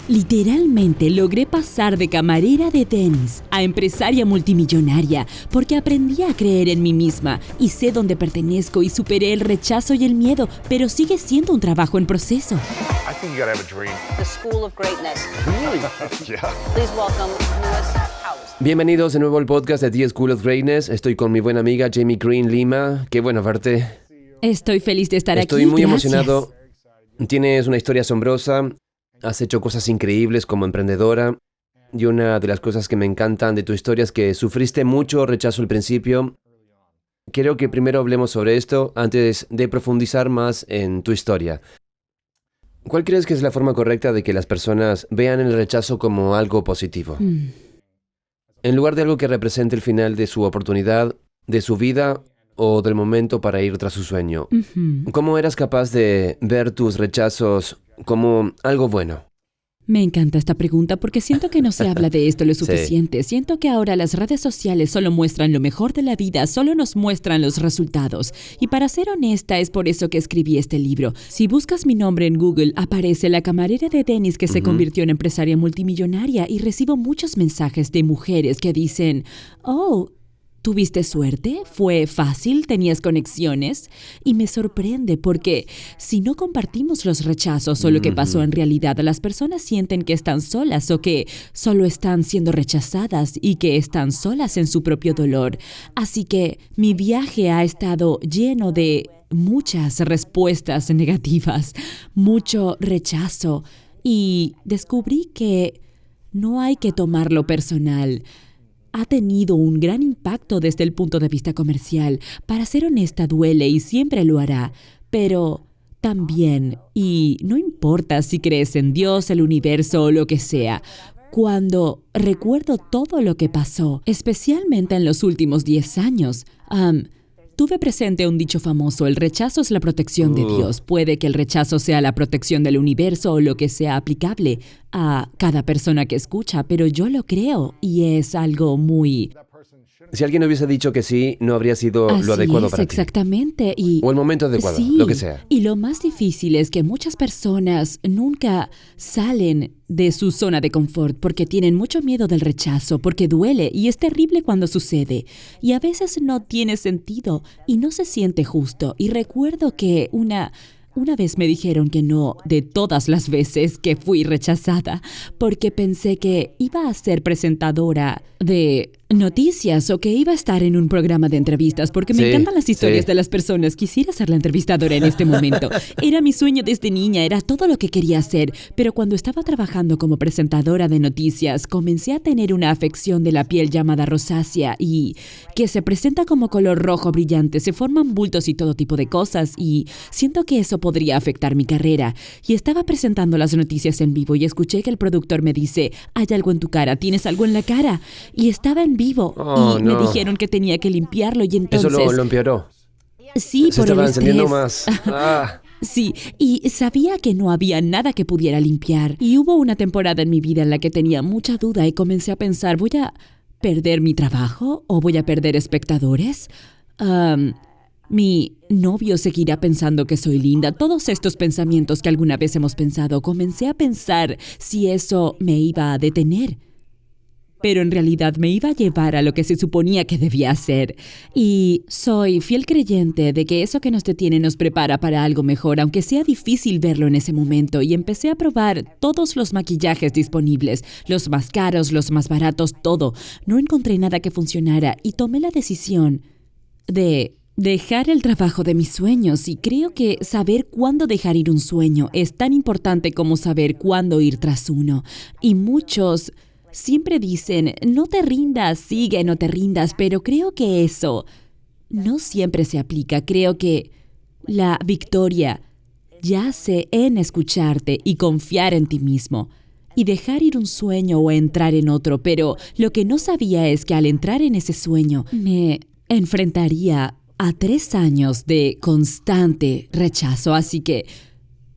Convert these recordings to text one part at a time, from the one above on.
Literalmente logré pasar de camarera de Denny's a empresaria multimillonaria porque aprendí a creer en mí misma y sé dónde pertenezco y superé el rechazo y el miedo, pero sigue siendo un trabajo en proceso. I think you gotta have a dream. The School of Greatness. Really? Yeah. Please welcome Lewis Howes. Bienvenidos de nuevo al podcast de The School of Greatness. Estoy con mi buena amiga Jamie Green Lima. Qué bueno verte. Estoy feliz de estar aquí. Estoy muy gracias. emocionado. Tienes una historia asombrosa. Has hecho cosas increíbles como emprendedora. Y una de las cosas que me encantan de tu historia es que sufriste mucho rechazo al principio. Quiero que primero hablemos sobre esto antes de profundizar más en tu historia. ¿Cuál crees que es la forma correcta de que las personas vean el rechazo como algo positivo? En lugar de algo que represente el final de su oportunidad, de su vida o del momento para ir tras su sueño. ¿Cómo eras capaz de ver tus rechazos como algo bueno? Me encanta esta pregunta porque siento que no se habla de esto lo suficiente. Siento que ahora las redes sociales solo muestran lo mejor de la vida, solo nos muestran los resultados. Y para ser honesta, es por eso que escribí este libro. Si buscas mi nombre en Google, aparece la camarera de Denny's que se convirtió en empresaria multimillonaria y recibo muchos mensajes de mujeres que dicen, oh, ¿tuviste suerte? ¿Fue fácil? ¿Tenías conexiones? Y me sorprende porque si no compartimos los rechazos o lo que pasó en realidad, las personas sienten que están solas o que solo están siendo rechazadas y que están solas en su propio dolor. Así que mi viaje ha estado lleno de muchas respuestas negativas, mucho rechazo y descubrí que no hay que tomarlo personal. Ha tenido un gran impacto desde el punto de vista comercial. Para ser honesta, duele y siempre lo hará. Pero también, y no importa si crees en Dios, el universo o lo que sea, cuando recuerdo todo lo que pasó, especialmente en los últimos 10 años, tuve presente un dicho famoso, el rechazo es la protección de Dios. Puede que el rechazo sea la protección del universo o lo que sea aplicable a cada persona que escucha, pero yo lo creo y es algo muy... Si alguien hubiese dicho que sí, no habría sido lo adecuado para ti. Exactamente. Y O el momento adecuado, sí, lo que sea. Y lo más difícil es que muchas personas nunca salen de su zona de confort porque tienen mucho miedo del rechazo, porque duele y es terrible cuando sucede. Y a veces no tiene sentido y no se siente justo. Y recuerdo que una vez me dijeron que no de todas las veces que fui rechazada porque pensé que iba a ser presentadora de noticias o que iba a estar en un programa de entrevistas porque me encantan las historias de las personas. Quisiera ser la entrevistadora en este momento. Era mi sueño desde niña, era todo lo que quería hacer. Pero cuando estaba trabajando como presentadora de noticias, comencé a tener una afección de la piel llamada rosácea y que se presenta como color rojo brillante. Se forman bultos y todo tipo de cosas y siento que eso podría afectar mi carrera. Y estaba presentando las noticias en vivo y escuché que el productor me dice, hay algo en tu cara, ¿tienes algo en la cara? Y estaba en vivo y me dijeron que tenía que limpiarlo y entonces... Eso lo empeoró. Sí, Se por el estaba estrés. encendiendo más. Sí, y sabía que no había nada que pudiera limpiar. Y hubo una temporada en mi vida en la que tenía mucha duda y comencé a pensar, ¿voy a perder mi trabajo o voy a perder espectadores? Mi novio seguirá pensando que soy linda. Todos estos pensamientos que alguna vez hemos pensado, comencé a pensar si eso me iba a detener. Pero en realidad me iba a llevar a lo que se suponía que debía hacer. Y soy fiel creyente de que eso que nos detiene nos prepara para algo mejor, aunque sea difícil verlo en ese momento. Y empecé a probar todos los maquillajes disponibles, los más caros, los más baratos, todo. No encontré nada que funcionara y tomé la decisión de dejar el trabajo de mis sueños. Y creo que saber cuándo dejar ir un sueño es tan importante como saber cuándo ir tras uno. Y muchos siempre dicen, no te rindas, sigue, no te rindas, pero creo que eso no siempre se aplica. Creo que la victoria yace en escucharte y confiar en ti mismo y dejar ir un sueño o entrar en otro, pero lo que no sabía es que al entrar en ese sueño me enfrentaría a 3 años de constante rechazo, así que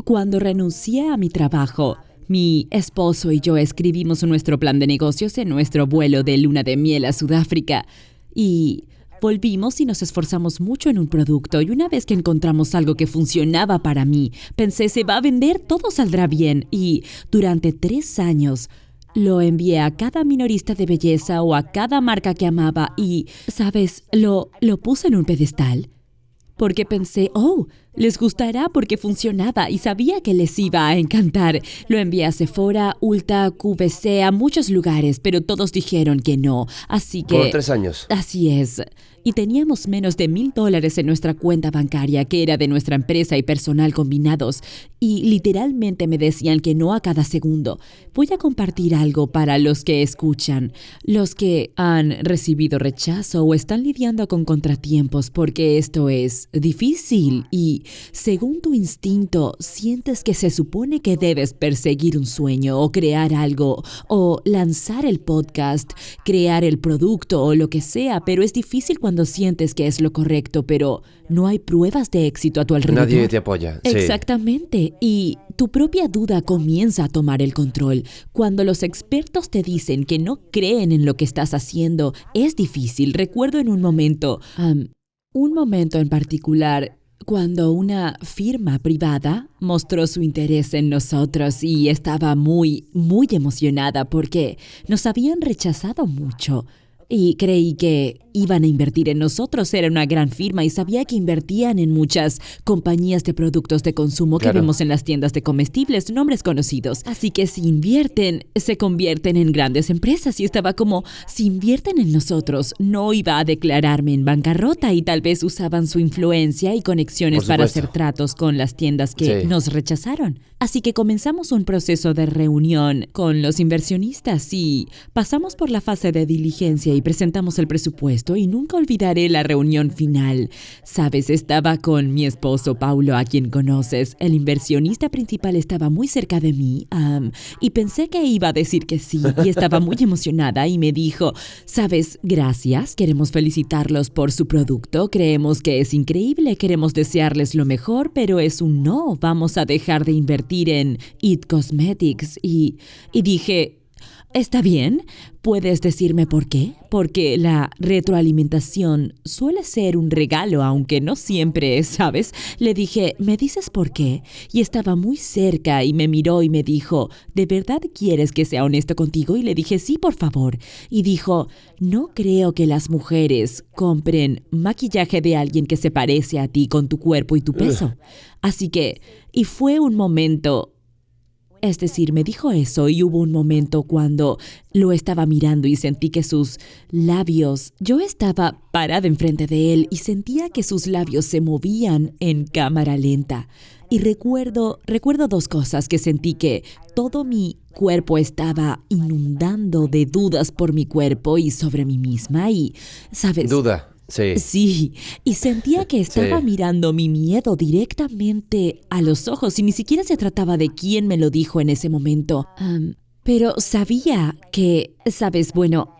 cuando renuncié a mi trabajo, mi esposo y yo escribimos nuestro plan de negocios en nuestro vuelo de luna de miel a Sudáfrica y volvimos y nos esforzamos mucho en un producto y una vez que encontramos algo que funcionaba para mí, pensé, se va a vender, todo saldrá bien. Y durante 3 años lo envié a cada minorista de belleza o a cada marca que amaba y, ¿sabes? Lo puse en un pedestal. Porque pensé, les gustará porque funcionaba y sabía que les iba a encantar. Lo envié a Sephora, Ulta, QVC, a muchos lugares, pero todos dijeron que no. Así que... Por 3 años. Así es. Y teníamos menos de $1,000 en nuestra cuenta bancaria, que era de nuestra empresa y personal combinados. Y literalmente me decían que no a cada segundo. Voy a compartir algo para los que escuchan, los que han recibido rechazo o están lidiando con contratiempos, porque esto es difícil y, según tu instinto, sientes que se supone que debes perseguir un sueño o crear algo o lanzar el podcast, crear el producto o lo que sea, pero es difícil cuando sientes que es lo correcto, pero no hay pruebas de éxito a tu alrededor. Nadie te apoya. Sí. Exactamente. Y tu propia duda comienza a tomar el control. Cuando los expertos te dicen que no creen en lo que estás haciendo, es difícil. Recuerdo en un momento en particular, cuando una firma privada mostró su interés en nosotros y estaba muy, muy emocionada porque nos habían rechazado mucho. Y creí que iban a invertir en nosotros. Era una gran firma y sabía que invertían en muchas compañías de productos de consumo que vemos en las tiendas de comestibles, nombres conocidos. Así que si invierten, se convierten en grandes empresas. Y estaba como, si invierten en nosotros, no iba a declararme en bancarrota y tal vez usaban su influencia y conexiones para hacer tratos con las tiendas que nos rechazaron. Así que comenzamos un proceso de reunión con los inversionistas y pasamos por la fase de diligencia y presentamos el presupuesto y nunca olvidaré la reunión final. Sabes, estaba con mi esposo Paulo, a quien conoces. El inversionista principal estaba muy cerca de mí y pensé que iba a decir que sí y estaba muy emocionada y me dijo, sabes, gracias, queremos felicitarlos por su producto, creemos que es increíble, queremos desearles lo mejor, pero es un no, vamos a dejar de invertir en It Cosmetics y dije, ¿está bien? ¿Puedes decirme por qué? Porque la retroalimentación suele ser un regalo, aunque no siempre es, ¿sabes? Le dije, ¿me dices por qué? Y estaba muy cerca y me miró y me dijo, ¿de verdad quieres que sea honesto contigo? Y le dije, sí, por favor. Y dijo, no creo que las mujeres compren maquillaje de alguien que se parece a ti con tu cuerpo y tu peso. Así que, y fue un momento... Es decir, me dijo eso y hubo un momento cuando lo estaba mirando y sentí que sus labios... Yo estaba parada enfrente de él y sentía que sus labios se movían en cámara lenta. Y recuerdo 2 cosas, que sentí que todo mi cuerpo estaba inundando de dudas por mi cuerpo y sobre mí misma y, ¿sabes? Duda. Sí. Sí, y sentía que estaba mirando mi miedo directamente a los ojos y ni siquiera se trataba de quién me lo dijo en ese momento. Pero sabía que, ¿sabes? Bueno,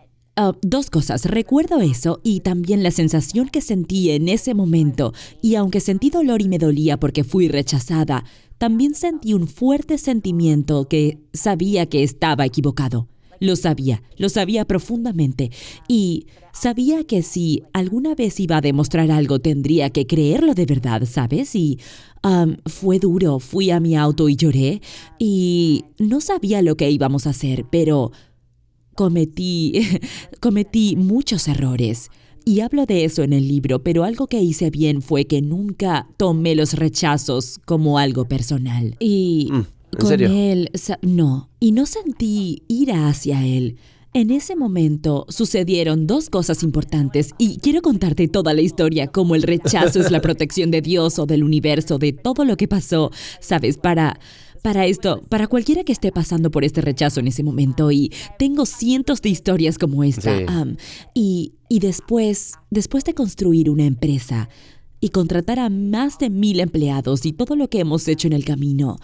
2 cosas. Recuerdo eso y también la sensación que sentí en ese momento. Y aunque sentí dolor y me dolía porque fui rechazada, también sentí un fuerte sentimiento que sabía que estaba equivocado. Lo sabía profundamente y sabía que si alguna vez iba a demostrar algo tendría que creerlo de verdad, ¿sabes? Y fue duro, fui a mi auto y lloré y no sabía lo que íbamos a hacer, pero cometí muchos errores. Y hablo de eso en el libro, pero algo que hice bien fue que nunca tomé los rechazos como algo personal. Y... ¿En serio? Con él, no, y no sentí ira hacia él. En ese momento sucedieron 2 cosas importantes y quiero contarte toda la historia, como el rechazo es la protección de Dios o del universo, de todo lo que pasó, ¿sabes? Para cualquiera que esté pasando por este rechazo en ese momento, y tengo cientos de historias como esta. Y después de construir una empresa y contratar a más de 1,000 empleados y todo lo que hemos hecho en el camino.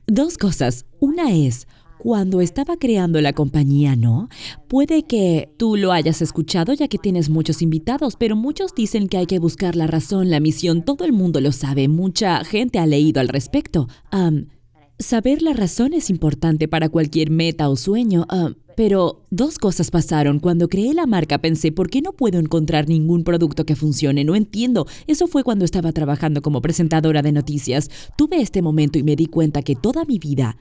2 cosas. Una es, cuando estaba creando la compañía, ¿no? Puede que tú lo hayas escuchado ya que tienes muchos invitados, pero muchos dicen que hay que buscar la razón, la misión. Todo el mundo lo sabe. Mucha gente ha leído al respecto. Saber la razón es importante para cualquier meta o sueño. Pero dos cosas pasaron. Cuando creé la marca pensé, ¿por qué no puedo encontrar ningún producto que funcione? No entiendo. Eso fue cuando estaba trabajando como presentadora de noticias. Tuve este momento y me di cuenta que toda mi vida,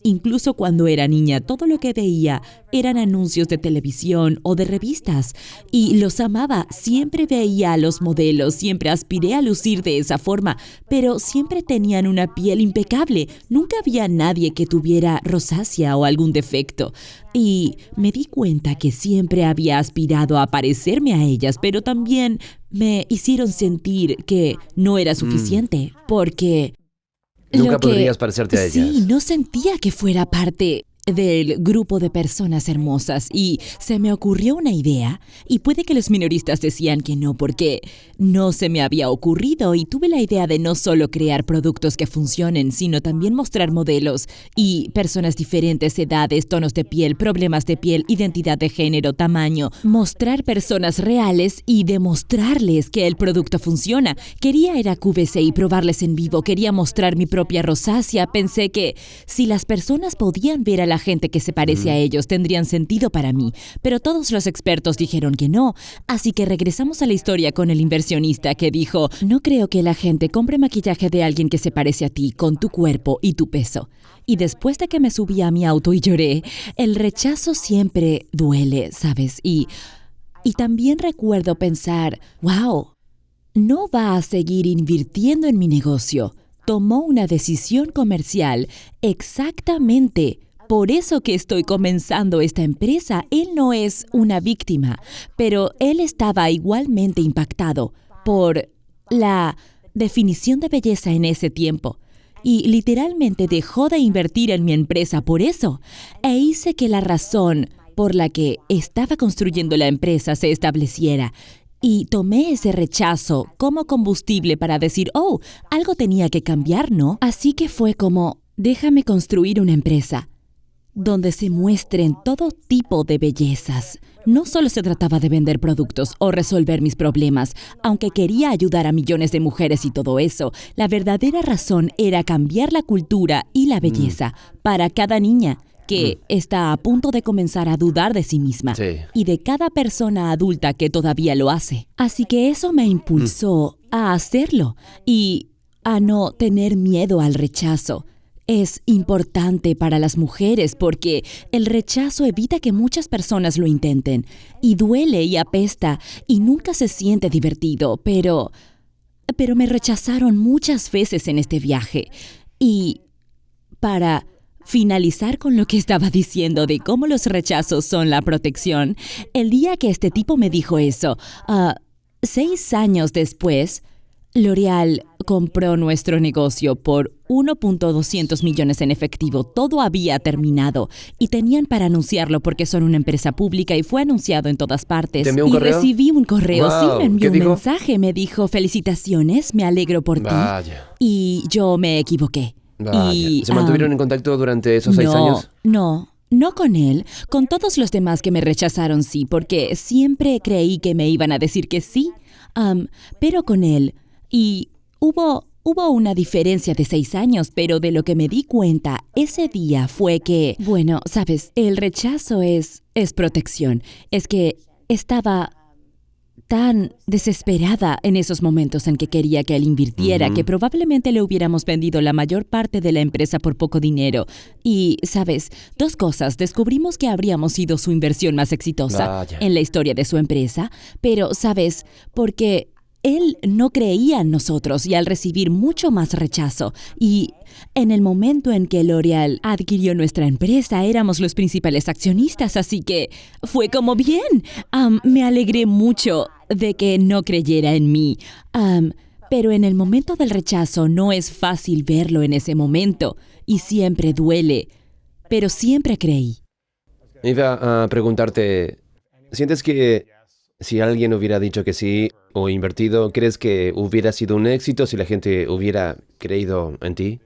incluso cuando era niña, todo lo que veía eran anuncios de televisión o de revistas. Y los amaba. Siempre veía a los modelos, siempre aspiré a lucir de esa forma, pero siempre tenían una piel impecable. Nunca había nadie que tuviera rosácea o algún defecto. Y me di cuenta que siempre había aspirado a parecerme a ellas, pero también me hicieron sentir que no era suficiente, porque Nunca podrías parecerte a ellas. Sí, no sentía que fuera parte del grupo de personas hermosas y se me ocurrió una idea y puede que los minoristas decían que no porque no se me había ocurrido y tuve la idea de no solo crear productos que funcionen, sino también mostrar modelos y personas diferentes, edades, tonos de piel, problemas de piel, identidad de género, tamaño, mostrar personas reales y demostrarles que el producto funciona. Quería ir a QVC y probarles en vivo, quería mostrar mi propia rosácea. Pensé que si las personas podían ver a la gente que se parece a ellos, tendrían sentido para mí, pero todos los expertos dijeron que no, así que regresamos a la historia con el inversionista que dijo, no creo que la gente compre maquillaje de alguien que se parece a ti, con tu cuerpo y tu peso. Y después de que me subí a mi auto y lloré, el rechazo siempre duele, ¿sabes? Y también recuerdo pensar, wow, no va a seguir invirtiendo en mi negocio. Tomó una decisión comercial exactamente. Por eso que estoy comenzando esta empresa. Él no es una víctima, pero él estaba igualmente impactado por la definición de belleza en ese tiempo. Y literalmente dejó de invertir en mi empresa por eso. E hice que la razón por la que estaba construyendo la empresa se estableciera. Y tomé ese rechazo como combustible para decir, oh, algo tenía que cambiar, ¿no? Así que fue como, déjame construir una empresa donde se muestren todo tipo de bellezas. No solo se trataba de vender productos o resolver mis problemas, aunque quería ayudar a millones de mujeres y todo eso. La verdadera razón era cambiar la cultura y la belleza para cada niña que está a punto de comenzar a dudar de sí misma y de cada persona adulta que todavía lo hace. Así que eso me impulsó a hacerlo y a no tener miedo al rechazo. Es importante para las mujeres porque el rechazo evita que muchas personas lo intenten y duele y apesta y nunca se siente divertido, pero me rechazaron muchas veces en este viaje. Y para finalizar con lo que estaba diciendo de cómo los rechazos son la protección, el día que este tipo me dijo eso, 6 años después, L'Oréal compró nuestro negocio por 1.200 millones en efectivo. Todo había terminado y tenían para anunciarlo porque son una empresa pública y fue anunciado en todas partes. ¿Te envió un correo? Recibí un correo, Wow. sí, me envió ¿Qué un dijo? mensaje, me dijo, felicitaciones, me alegro por Vaya. ti. Y yo me equivoqué. Vaya. Y, ¿Se mantuvieron en contacto durante esos 6 años? No con él. Con todos los demás que me rechazaron, sí, porque siempre creí que me iban a decir que sí. Pero con él. Y hubo una diferencia de 6 años, pero de lo que me di cuenta ese día fue que, bueno, sabes, el rechazo es protección. Es que estaba tan desesperada en esos momentos en que quería que él invirtiera, que probablemente le hubiéramos vendido la mayor parte de la empresa por poco dinero. Y, ¿sabes? 2 cosas. Descubrimos que habríamos sido su inversión más exitosa Vaya. en la historia de su empresa, pero, ¿sabes? Porque él no creía en nosotros y al recibir mucho más rechazo y en el momento en que L'Oréal adquirió nuestra empresa éramos los principales accionistas, así que fue como bien. Me alegré mucho de que no creyera en mí, pero en el momento del rechazo no es fácil verlo en ese momento y siempre duele, pero siempre creí. Iba a preguntarte, ¿sientes que si alguien hubiera dicho que sí o invertido, crees que hubiera sido un éxito si la gente hubiera creído en ti?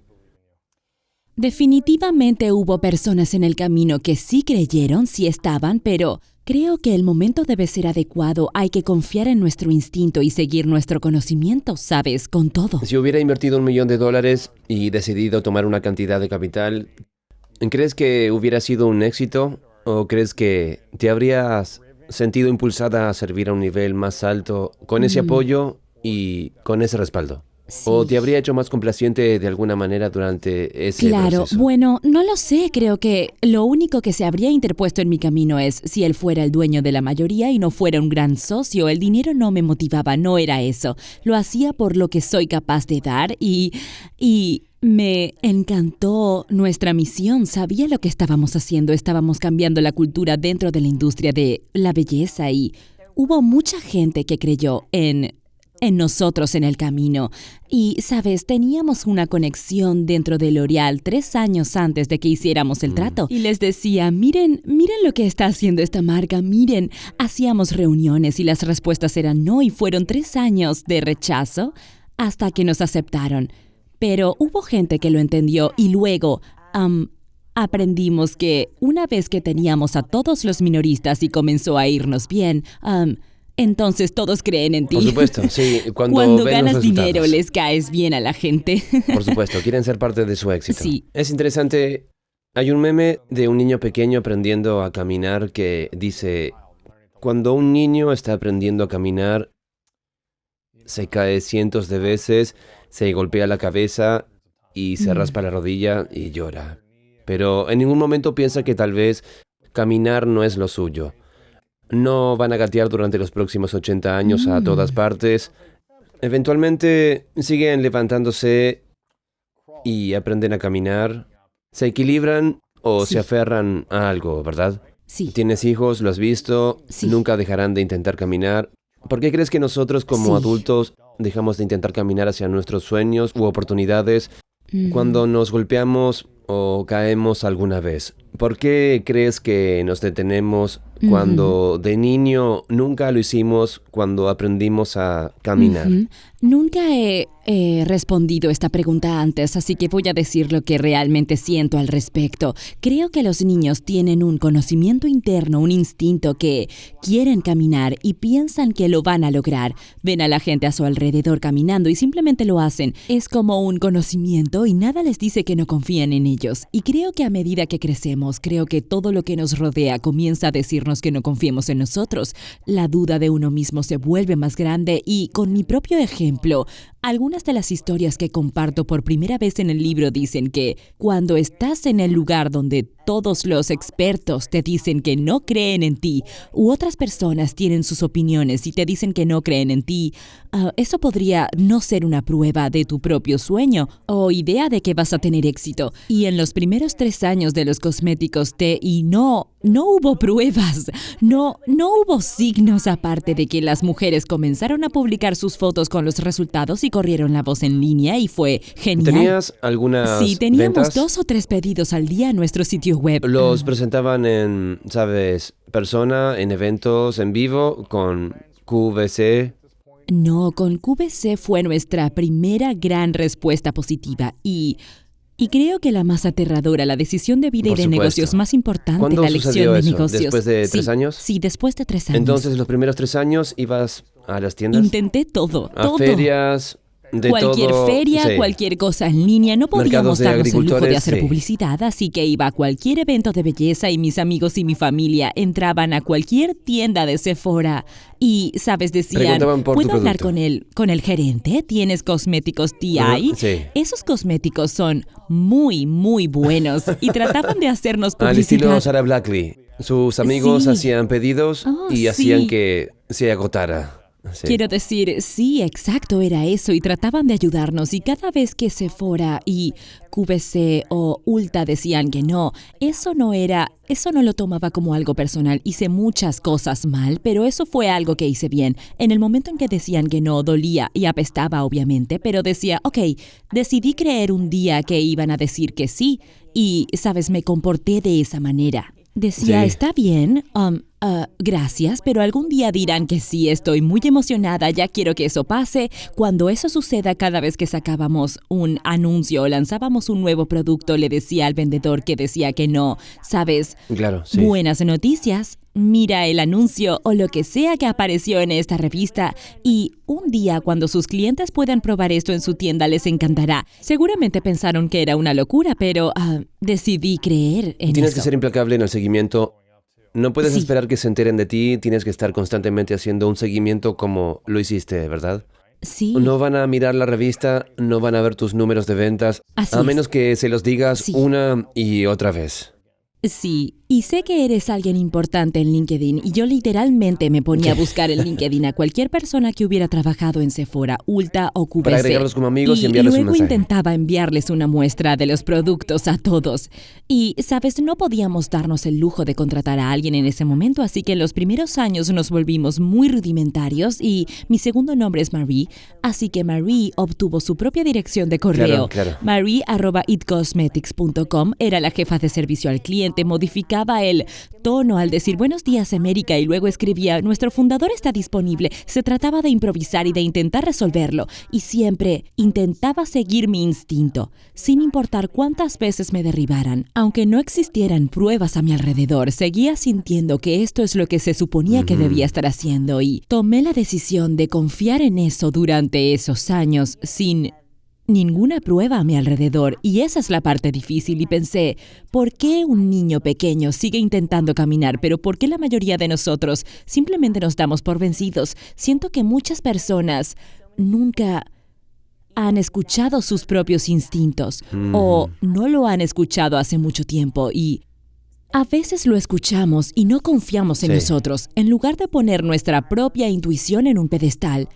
Definitivamente hubo personas en el camino que sí creyeron, sí estaban, pero creo que el momento debe ser adecuado. Hay que confiar en nuestro instinto y seguir nuestro conocimiento, ¿sabes? Con todo. Si hubiera invertido $1 millón y decidido tomar una cantidad de capital, ¿crees que hubiera sido un éxito? ¿O crees que te habrías sentido impulsada a servir a un nivel más alto con ese apoyo y con ese respaldo? ¿O te habría hecho más complaciente de alguna manera durante ese Claro, proceso? bueno, no lo sé. Creo que lo único que se habría interpuesto en mi camino es si él fuera el dueño de la mayoría y no fuera un gran socio. El dinero no me motivaba, no era eso. Lo hacía por lo que soy capaz de dar y me encantó nuestra misión. Sabía lo que estábamos haciendo. Estábamos cambiando la cultura dentro de la industria de la belleza y hubo mucha gente que creyó en nosotros en el camino. Y, ¿sabes? Teníamos una conexión dentro de L'Oréal 3 años antes de que hiciéramos el trato. Y les decía, miren lo que está haciendo esta marca, miren. Hacíamos reuniones y las respuestas eran no y fueron 3 años de rechazo hasta que nos aceptaron. Pero hubo gente que lo entendió y luego aprendimos que una vez que teníamos a todos los minoristas y comenzó a irnos bien, entonces todos creen en ti. Por supuesto, sí. Cuando ven los ganas resultados. dinero les caes bien a la gente. Por supuesto, quieren ser parte de su éxito. Sí. Es interesante, hay un meme de un niño pequeño aprendiendo a caminar que dice, cuando un niño está aprendiendo a caminar, se cae cientos de veces, se golpea la cabeza y se raspa la rodilla y llora. Pero en ningún momento piensa que tal vez caminar no es lo suyo. No van a gatear durante los próximos 80 años a todas partes. Eventualmente siguen levantándose y aprenden a caminar. Se equilibran o Sí. se aferran a algo, ¿verdad? Sí. Tienes hijos, lo has visto, Sí. nunca dejarán de intentar caminar. ¿Por qué crees que nosotros como Sí. adultos dejamos de intentar caminar hacia nuestros sueños u oportunidades cuando nos golpeamos o caemos alguna vez? ¿Por qué crees que nos detenemos cuando de niño nunca lo hicimos cuando aprendimos a caminar? Nunca he respondido esta pregunta antes, así que voy a decir lo que realmente siento al respecto. Creo que los niños tienen un conocimiento interno, un instinto que quieren caminar y piensan que lo van a lograr. Ven a la gente a su alrededor caminando y simplemente lo hacen. Es como un conocimiento y nada les dice que no confían en ellos. Y creo que a medida que crecemos, creo que todo lo que nos rodea comienza a decirnos que no confiemos en nosotros. La duda de uno mismo se vuelve más grande y con mi propio ejemplo, algunas de las historias que comparto por primera vez en el libro dicen que cuando estás en el lugar donde todos los expertos te dicen que no creen en ti u otras personas tienen sus opiniones y te dicen que no creen en ti, eso podría no ser una prueba de tu propio sueño o idea de que vas a tener éxito. Y en los primeros 3 años de los cosméticos T&I no hubo pruebas, no hubo signos aparte de que las mujeres comenzaron a publicar sus fotos con los resultados y corrieron la voz en línea y fue genial. ¿Tenías algunas Sí, teníamos ventas? 2 o 3 pedidos al día en nuestro sitio web. Los presentaban en, ¿sabes? Persona, en eventos, en vivo, con QVC. No, con QVC fue nuestra primera gran respuesta positiva y creo que la más aterradora, la decisión de vida Por y de supuesto. negocios más importante, ¿Cuándo la sucedió lección de eso? negocios. ¿Después de Sí, 3 años? Sí, después de 3 años. Entonces, los primeros 3 años ibas a las tiendas, Intenté todo, a todo. ferias, de Cualquier todo. feria, Sí. cualquier cosa en línea, no podíamos Mercados de darnos el lujo de agricultores, hacer sí. publicidad, así que iba a cualquier evento de belleza y mis amigos y mi familia entraban a cualquier tienda de Sephora y, ¿sabes? Decían, Preguntaban por tu ¿puedo hablar producto. con el gerente? ¿Tienes cosméticos T&I? Sí. Esos cosméticos son muy, muy buenos y trataban de hacernos Al estilo publicidad. Sarah Blackley. Sus amigos Sí. hacían pedidos Oh, y sí. hacían que se agotara. Sí. Quiero decir, sí, exacto, era eso, y trataban de ayudarnos, y cada vez que Sephora y QVC o Ulta decían que no, eso no lo tomaba como algo personal. Hice muchas cosas mal, pero eso fue algo que hice bien. En el momento en que decían que no, dolía y apestaba, obviamente, pero decía, ok, decidí creer un día que iban a decir que sí, y, sabes, me comporté de esa manera. Decía, Sí. está bien, gracias, pero algún día dirán que sí, estoy muy emocionada, ya quiero que eso pase. Cuando eso suceda, cada vez que sacábamos un anuncio o lanzábamos un nuevo producto, le decía al vendedor que decía que no, ¿sabes? Claro, sí. Buenas noticias, mira el anuncio o lo que sea que apareció en esta revista y un día cuando sus clientes puedan probar esto en su tienda les encantará. Seguramente pensaron que era una locura, pero decidí creer en Tienes eso. que ser implacable en el seguimiento No puedes Sí. esperar que se enteren de ti, tienes que estar constantemente haciendo un seguimiento como lo hiciste, ¿verdad? Sí. No van a mirar la revista, no van a ver tus números de ventas, Así a es. menos que se los digas Sí. una y otra vez. Sí, y sé que eres alguien importante en LinkedIn y yo literalmente me ponía a buscar en LinkedIn a cualquier persona que hubiera trabajado en Sephora, Ulta o QVC. Para agregarlos como amigos y enviarles un luego mensaje. intentaba enviarles una muestra de los productos a todos. Y, sabes, no podíamos darnos el lujo de contratar a alguien en ese momento, así que en los primeros años nos volvimos muy rudimentarios y mi segundo nombre es Marie, así que Marie obtuvo su propia dirección de correo. Claro. Marie@itcosmetics.com era la jefa de servicio al cliente, modificaba el tono al decir buenos días América y luego escribía nuestro fundador está disponible. Se trataba de improvisar y de intentar resolverlo y siempre intentaba seguir mi instinto, sin importar cuántas veces me derribaran. Aunque no existieran pruebas a mi alrededor, seguía sintiendo que esto es lo que se suponía que debía estar haciendo y tomé la decisión de confiar en eso durante esos años sin ninguna prueba a mi alrededor, y esa es la parte difícil, y pensé, ¿por qué un niño pequeño sigue intentando caminar, pero por qué la mayoría de nosotros simplemente nos damos por vencidos? Siento que muchas personas nunca han escuchado sus propios instintos, o no lo han escuchado hace mucho tiempo, y a veces lo escuchamos y no confiamos en Sí. nosotros. En lugar de poner nuestra propia intuición en un pedestal,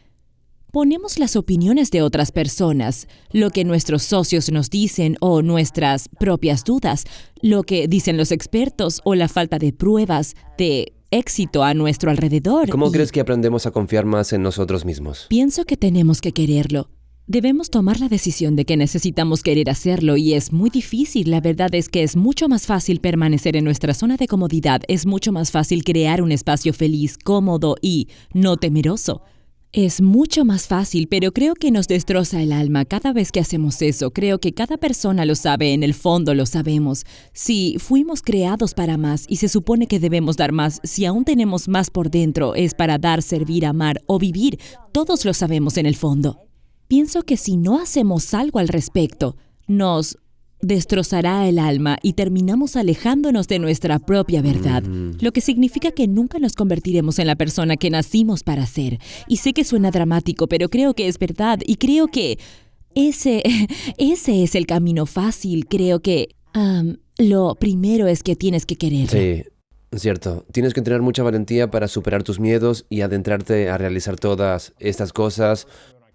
ponemos las opiniones de otras personas, lo que nuestros socios nos dicen o nuestras propias dudas, lo que dicen los expertos o la falta de pruebas de éxito a nuestro alrededor. ¿Cómo Y crees que aprendemos a confiar más en nosotros mismos? pienso que tenemos que quererlo. Debemos tomar la decisión de que necesitamos querer hacerlo y es muy difícil. La verdad es que es mucho más fácil permanecer en nuestra zona de comodidad, es mucho más fácil crear un espacio feliz, cómodo y no temeroso. Es mucho más fácil, pero creo que nos destroza el alma cada vez que hacemos eso. Creo que cada persona lo sabe, en el fondo lo sabemos. Si fuimos creados para más y se supone que debemos dar más, si aún tenemos más por dentro, es para dar, servir, amar o vivir. Todos lo sabemos en el fondo. Pienso que si no hacemos algo al respecto, nos destrozará el alma y terminamos alejándonos de nuestra propia verdad, lo que significa que nunca nos convertiremos en la persona que nacimos para ser. Y sé que suena dramático, pero creo que es verdad y creo que ese es el camino fácil. Creo que lo primero es que tienes que quererlo. Sí, cierto. Tienes que tener mucha valentía para superar tus miedos y adentrarte a realizar todas estas cosas.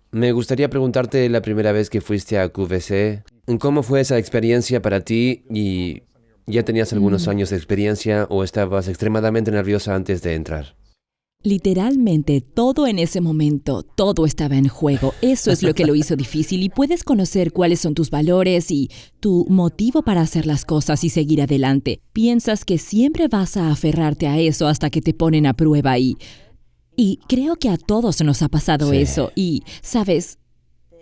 Me gustaría preguntarte la primera vez que fuiste a QVC, ¿cómo fue esa experiencia para ti? ¿Y ya tenías algunos años de experiencia o estabas extremadamente nerviosa antes de entrar? Literalmente todo en ese momento, todo estaba en juego. Eso es lo que lo hizo difícil y puedes conocer cuáles son tus valores y tu motivo para hacer las cosas y seguir adelante. Piensas que siempre vas a aferrarte a eso hasta que te ponen a prueba y creo que a todos nos ha pasado Sí. eso. Y, ¿sabes?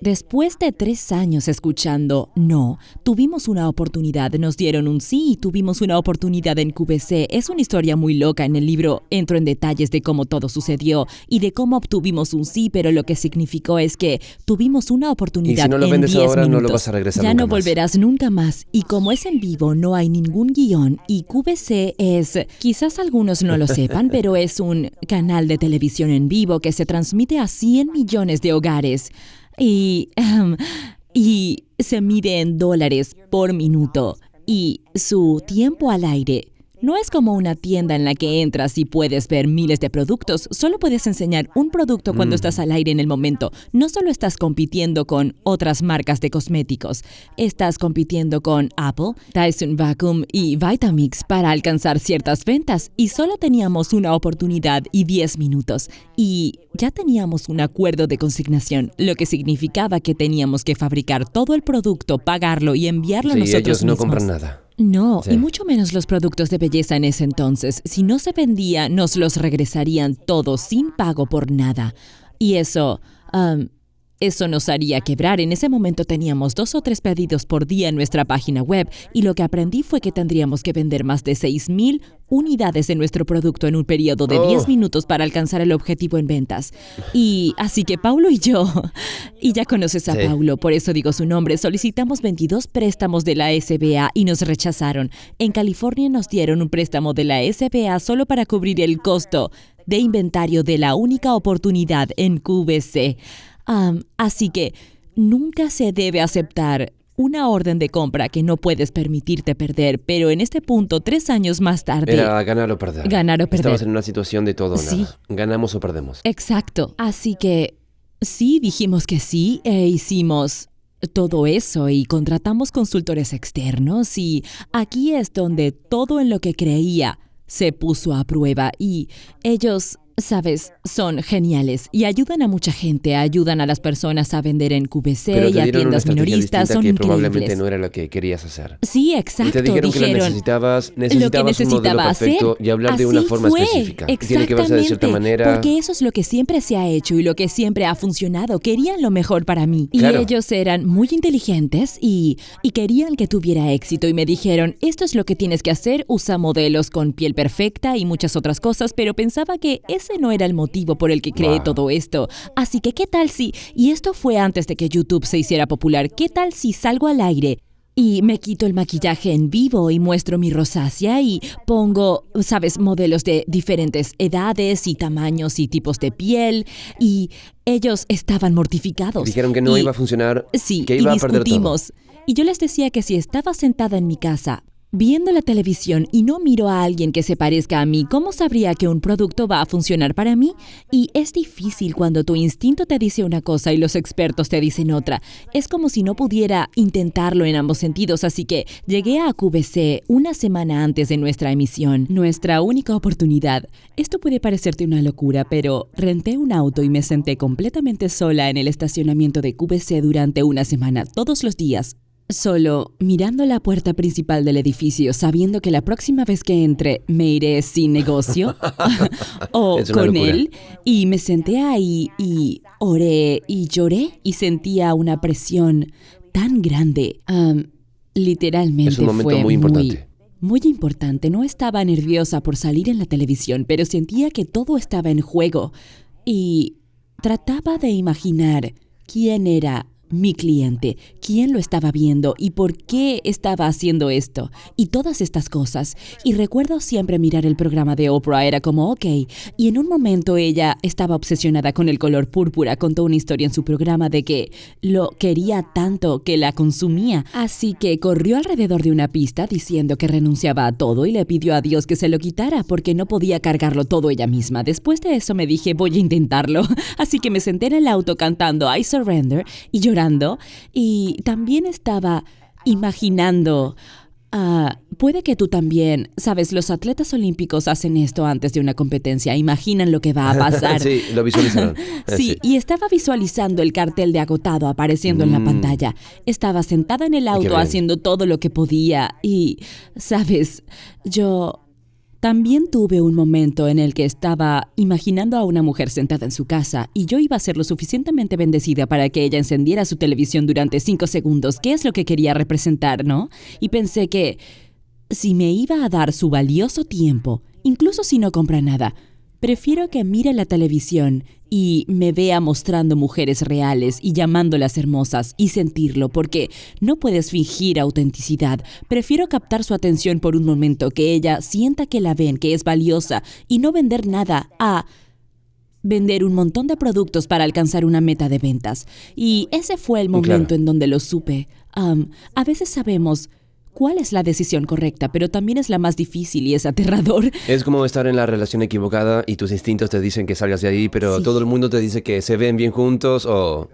Después de 3 años escuchando no, tuvimos una oportunidad, nos dieron un sí y tuvimos una oportunidad en QVC. Es una historia muy loca. En el libro entro en detalles de cómo todo sucedió y de cómo obtuvimos un sí, pero lo que significó es que tuvimos una oportunidad Y si no lo en vendes 10 ahora, no lo minutos. vas a regresar Ya nunca no más. volverás nunca más. Y como es en vivo, no hay ningún guión y QVC es, quizás algunos no lo sepan, pero es un canal de televisión en vivo que se transmite a 100 millones de hogares. Y se mide en dólares por minuto. Y su tiempo al aire no es como una tienda en la que entras y puedes ver miles de productos. Solo puedes enseñar un producto cuando estás al aire en el momento. No solo estás compitiendo con otras marcas de cosméticos. Estás compitiendo con Apple, Dyson Vacuum y Vitamix para alcanzar ciertas ventas. Y solo teníamos una oportunidad y 10 minutos. Y ya teníamos un acuerdo de consignación, lo que significaba que teníamos que fabricar todo el producto, pagarlo y enviarlo Sí, nosotros ellos no mismos. compran nada. No, Sí. y mucho menos los productos de belleza en ese entonces. Si no se vendía, nos los regresarían todos sin pago por nada. Y eso Eso nos haría quebrar. En ese momento teníamos 2 o 3 pedidos por día en nuestra página web y lo que aprendí fue que tendríamos que vender más de 6,000 unidades de nuestro producto en un periodo de 10 minutos para alcanzar el objetivo en ventas. Y así que Paulo y yo, y ya conoces a Sí. Paulo, por eso digo su nombre, solicitamos 22 préstamos de la SBA y nos rechazaron. En California nos dieron un préstamo de la SBA solo para cubrir el costo de inventario de la única oportunidad en QVC. Así que nunca se debe aceptar una orden de compra que no puedes permitirte perder, pero en este punto, 3 años más tarde... Era ganar o perder. Ganar o perder. Estabas en una situación de todo o Sí. nada. Ganamos o perdemos. Exacto. Así que sí, dijimos que sí e hicimos todo eso y contratamos consultores externos y aquí es donde todo en lo que creía se puso a prueba y ellos, sabes, son geniales y ayudan a mucha gente, ayudan a las personas a vender en QVC Pero y te a dieron una tiendas estrategia minoristas, distinta son que probablemente increíbles. no era lo que querías hacer. Sí, Y exacto. te dijeron que lo necesitabas lo que un modelo necesitaba perfecto hacer. y hablar de Así una forma fue, específica. Tiene que verse de cierta exactamente, manera. porque eso es lo que siempre se ha hecho y lo que siempre ha funcionado. Querían lo mejor para mí. Claro. Y ellos eran muy inteligentes y querían que tuviera éxito. Y me dijeron, esto es lo que tienes que hacer, usa modelos con piel perfecta y muchas otras cosas, pero pensaba que ese no era el motivo por el que creé Wow. todo esto. Así que, ¿qué tal si? Y esto fue antes de que YouTube se hiciera popular. ¿Qué tal si salgo al aire y me quito el maquillaje en vivo y muestro mi rosácea y pongo, sabes, modelos de diferentes edades y tamaños y tipos de piel? Y ellos estaban mortificados. Dijeron que no Y- iba a funcionar, Sí, que y iba a perder todo. discutimos. Y yo les decía que si estaba sentada en mi casa viendo la televisión y no miro a alguien que se parezca a mí, ¿cómo sabría que un producto va a funcionar para mí? Y es difícil cuando tu instinto te dice una cosa y los expertos te dicen otra. Es como si no pudiera intentarlo en ambos sentidos, así que llegué a QVC una semana antes de nuestra emisión, nuestra única oportunidad. Esto puede parecerte una locura, pero renté un auto y me senté completamente sola en el estacionamiento de QVC durante una semana, todos los días. Solo mirando la puerta principal del edificio, sabiendo que la próxima vez que entre me iré sin negocio o Es una con locura. él. Y me senté ahí y oré y lloré y sentía una presión tan grande. Literalmente Es un momento fue muy importante. muy importante. No estaba nerviosa por salir en la televisión, pero sentía que todo estaba en juego. Y trataba de imaginar quién era mi cliente, quién lo estaba viendo y por qué estaba haciendo esto y todas estas cosas. Y recuerdo siempre mirar el programa de Oprah, era como, ok, y en un momento ella estaba obsesionada con el color púrpura, contó una historia en su programa de que lo quería tanto que la consumía, así que corrió alrededor de una pista diciendo que renunciaba a todo y le pidió a Dios que se lo quitara porque no podía cargarlo todo ella misma. Después de eso me dije, voy a intentarlo, así que me senté en el auto cantando I Surrender y llorando, y también estaba imaginando, puede que tú también, sabes, los atletas olímpicos hacen esto antes de una competencia, imaginan lo que va a pasar. Sí, lo visualizaron. Sí, y estaba visualizando el cartel de agotado apareciendo en la pantalla. Estaba sentada en el Qué auto bien. haciendo todo lo que podía y, sabes, yo también tuve un momento en el que estaba imaginando a una mujer sentada en su casa y yo iba a ser lo suficientemente bendecida para que ella encendiera su televisión durante 5 segundos, que es lo que quería representar, ¿no? Y pensé que si me iba a dar su valioso tiempo, incluso si no compra nada, prefiero que mire la televisión y me vea mostrando mujeres reales y llamándolas hermosas y sentirlo, porque no puedes fingir autenticidad. Prefiero captar su atención por un momento, que ella sienta que la ven, que es valiosa, y no vender nada a vender un montón de productos para alcanzar una meta de ventas. Y ese fue el momento Claro. en donde lo supe. A veces sabemos cuál es la decisión correcta, pero también es la más difícil y es aterrador. Es como estar en la relación equivocada y tus instintos te dicen que salgas de ahí, pero Sí. todo el mundo te dice que se ven bien juntos o...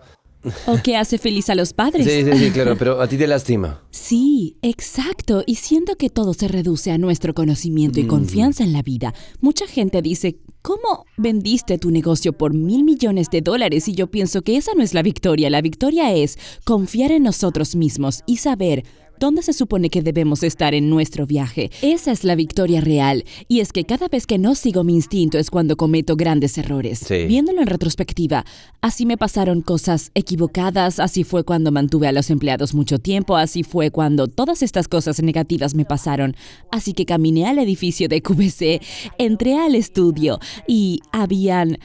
O que hace feliz a los padres. Sí, claro, pero a ti te lastima. Sí, exacto. Y siento que todo se reduce a nuestro conocimiento y confianza en la vida. Mucha gente dice, ¿cómo vendiste tu negocio por $1,000 millones? Y yo pienso que esa no es la victoria. La victoria es confiar en nosotros mismos y saber ¿Dónde se supone que debemos estar en nuestro viaje? Esa es la victoria real. Y es que cada vez que no sigo mi instinto es cuando cometo grandes errores. Sí. Viéndolo en retrospectiva, así me pasaron cosas equivocadas, así fue cuando mantuve a los empleados mucho tiempo, así fue cuando todas estas cosas negativas me pasaron. Así que caminé al edificio de QVC, entré al estudio y habían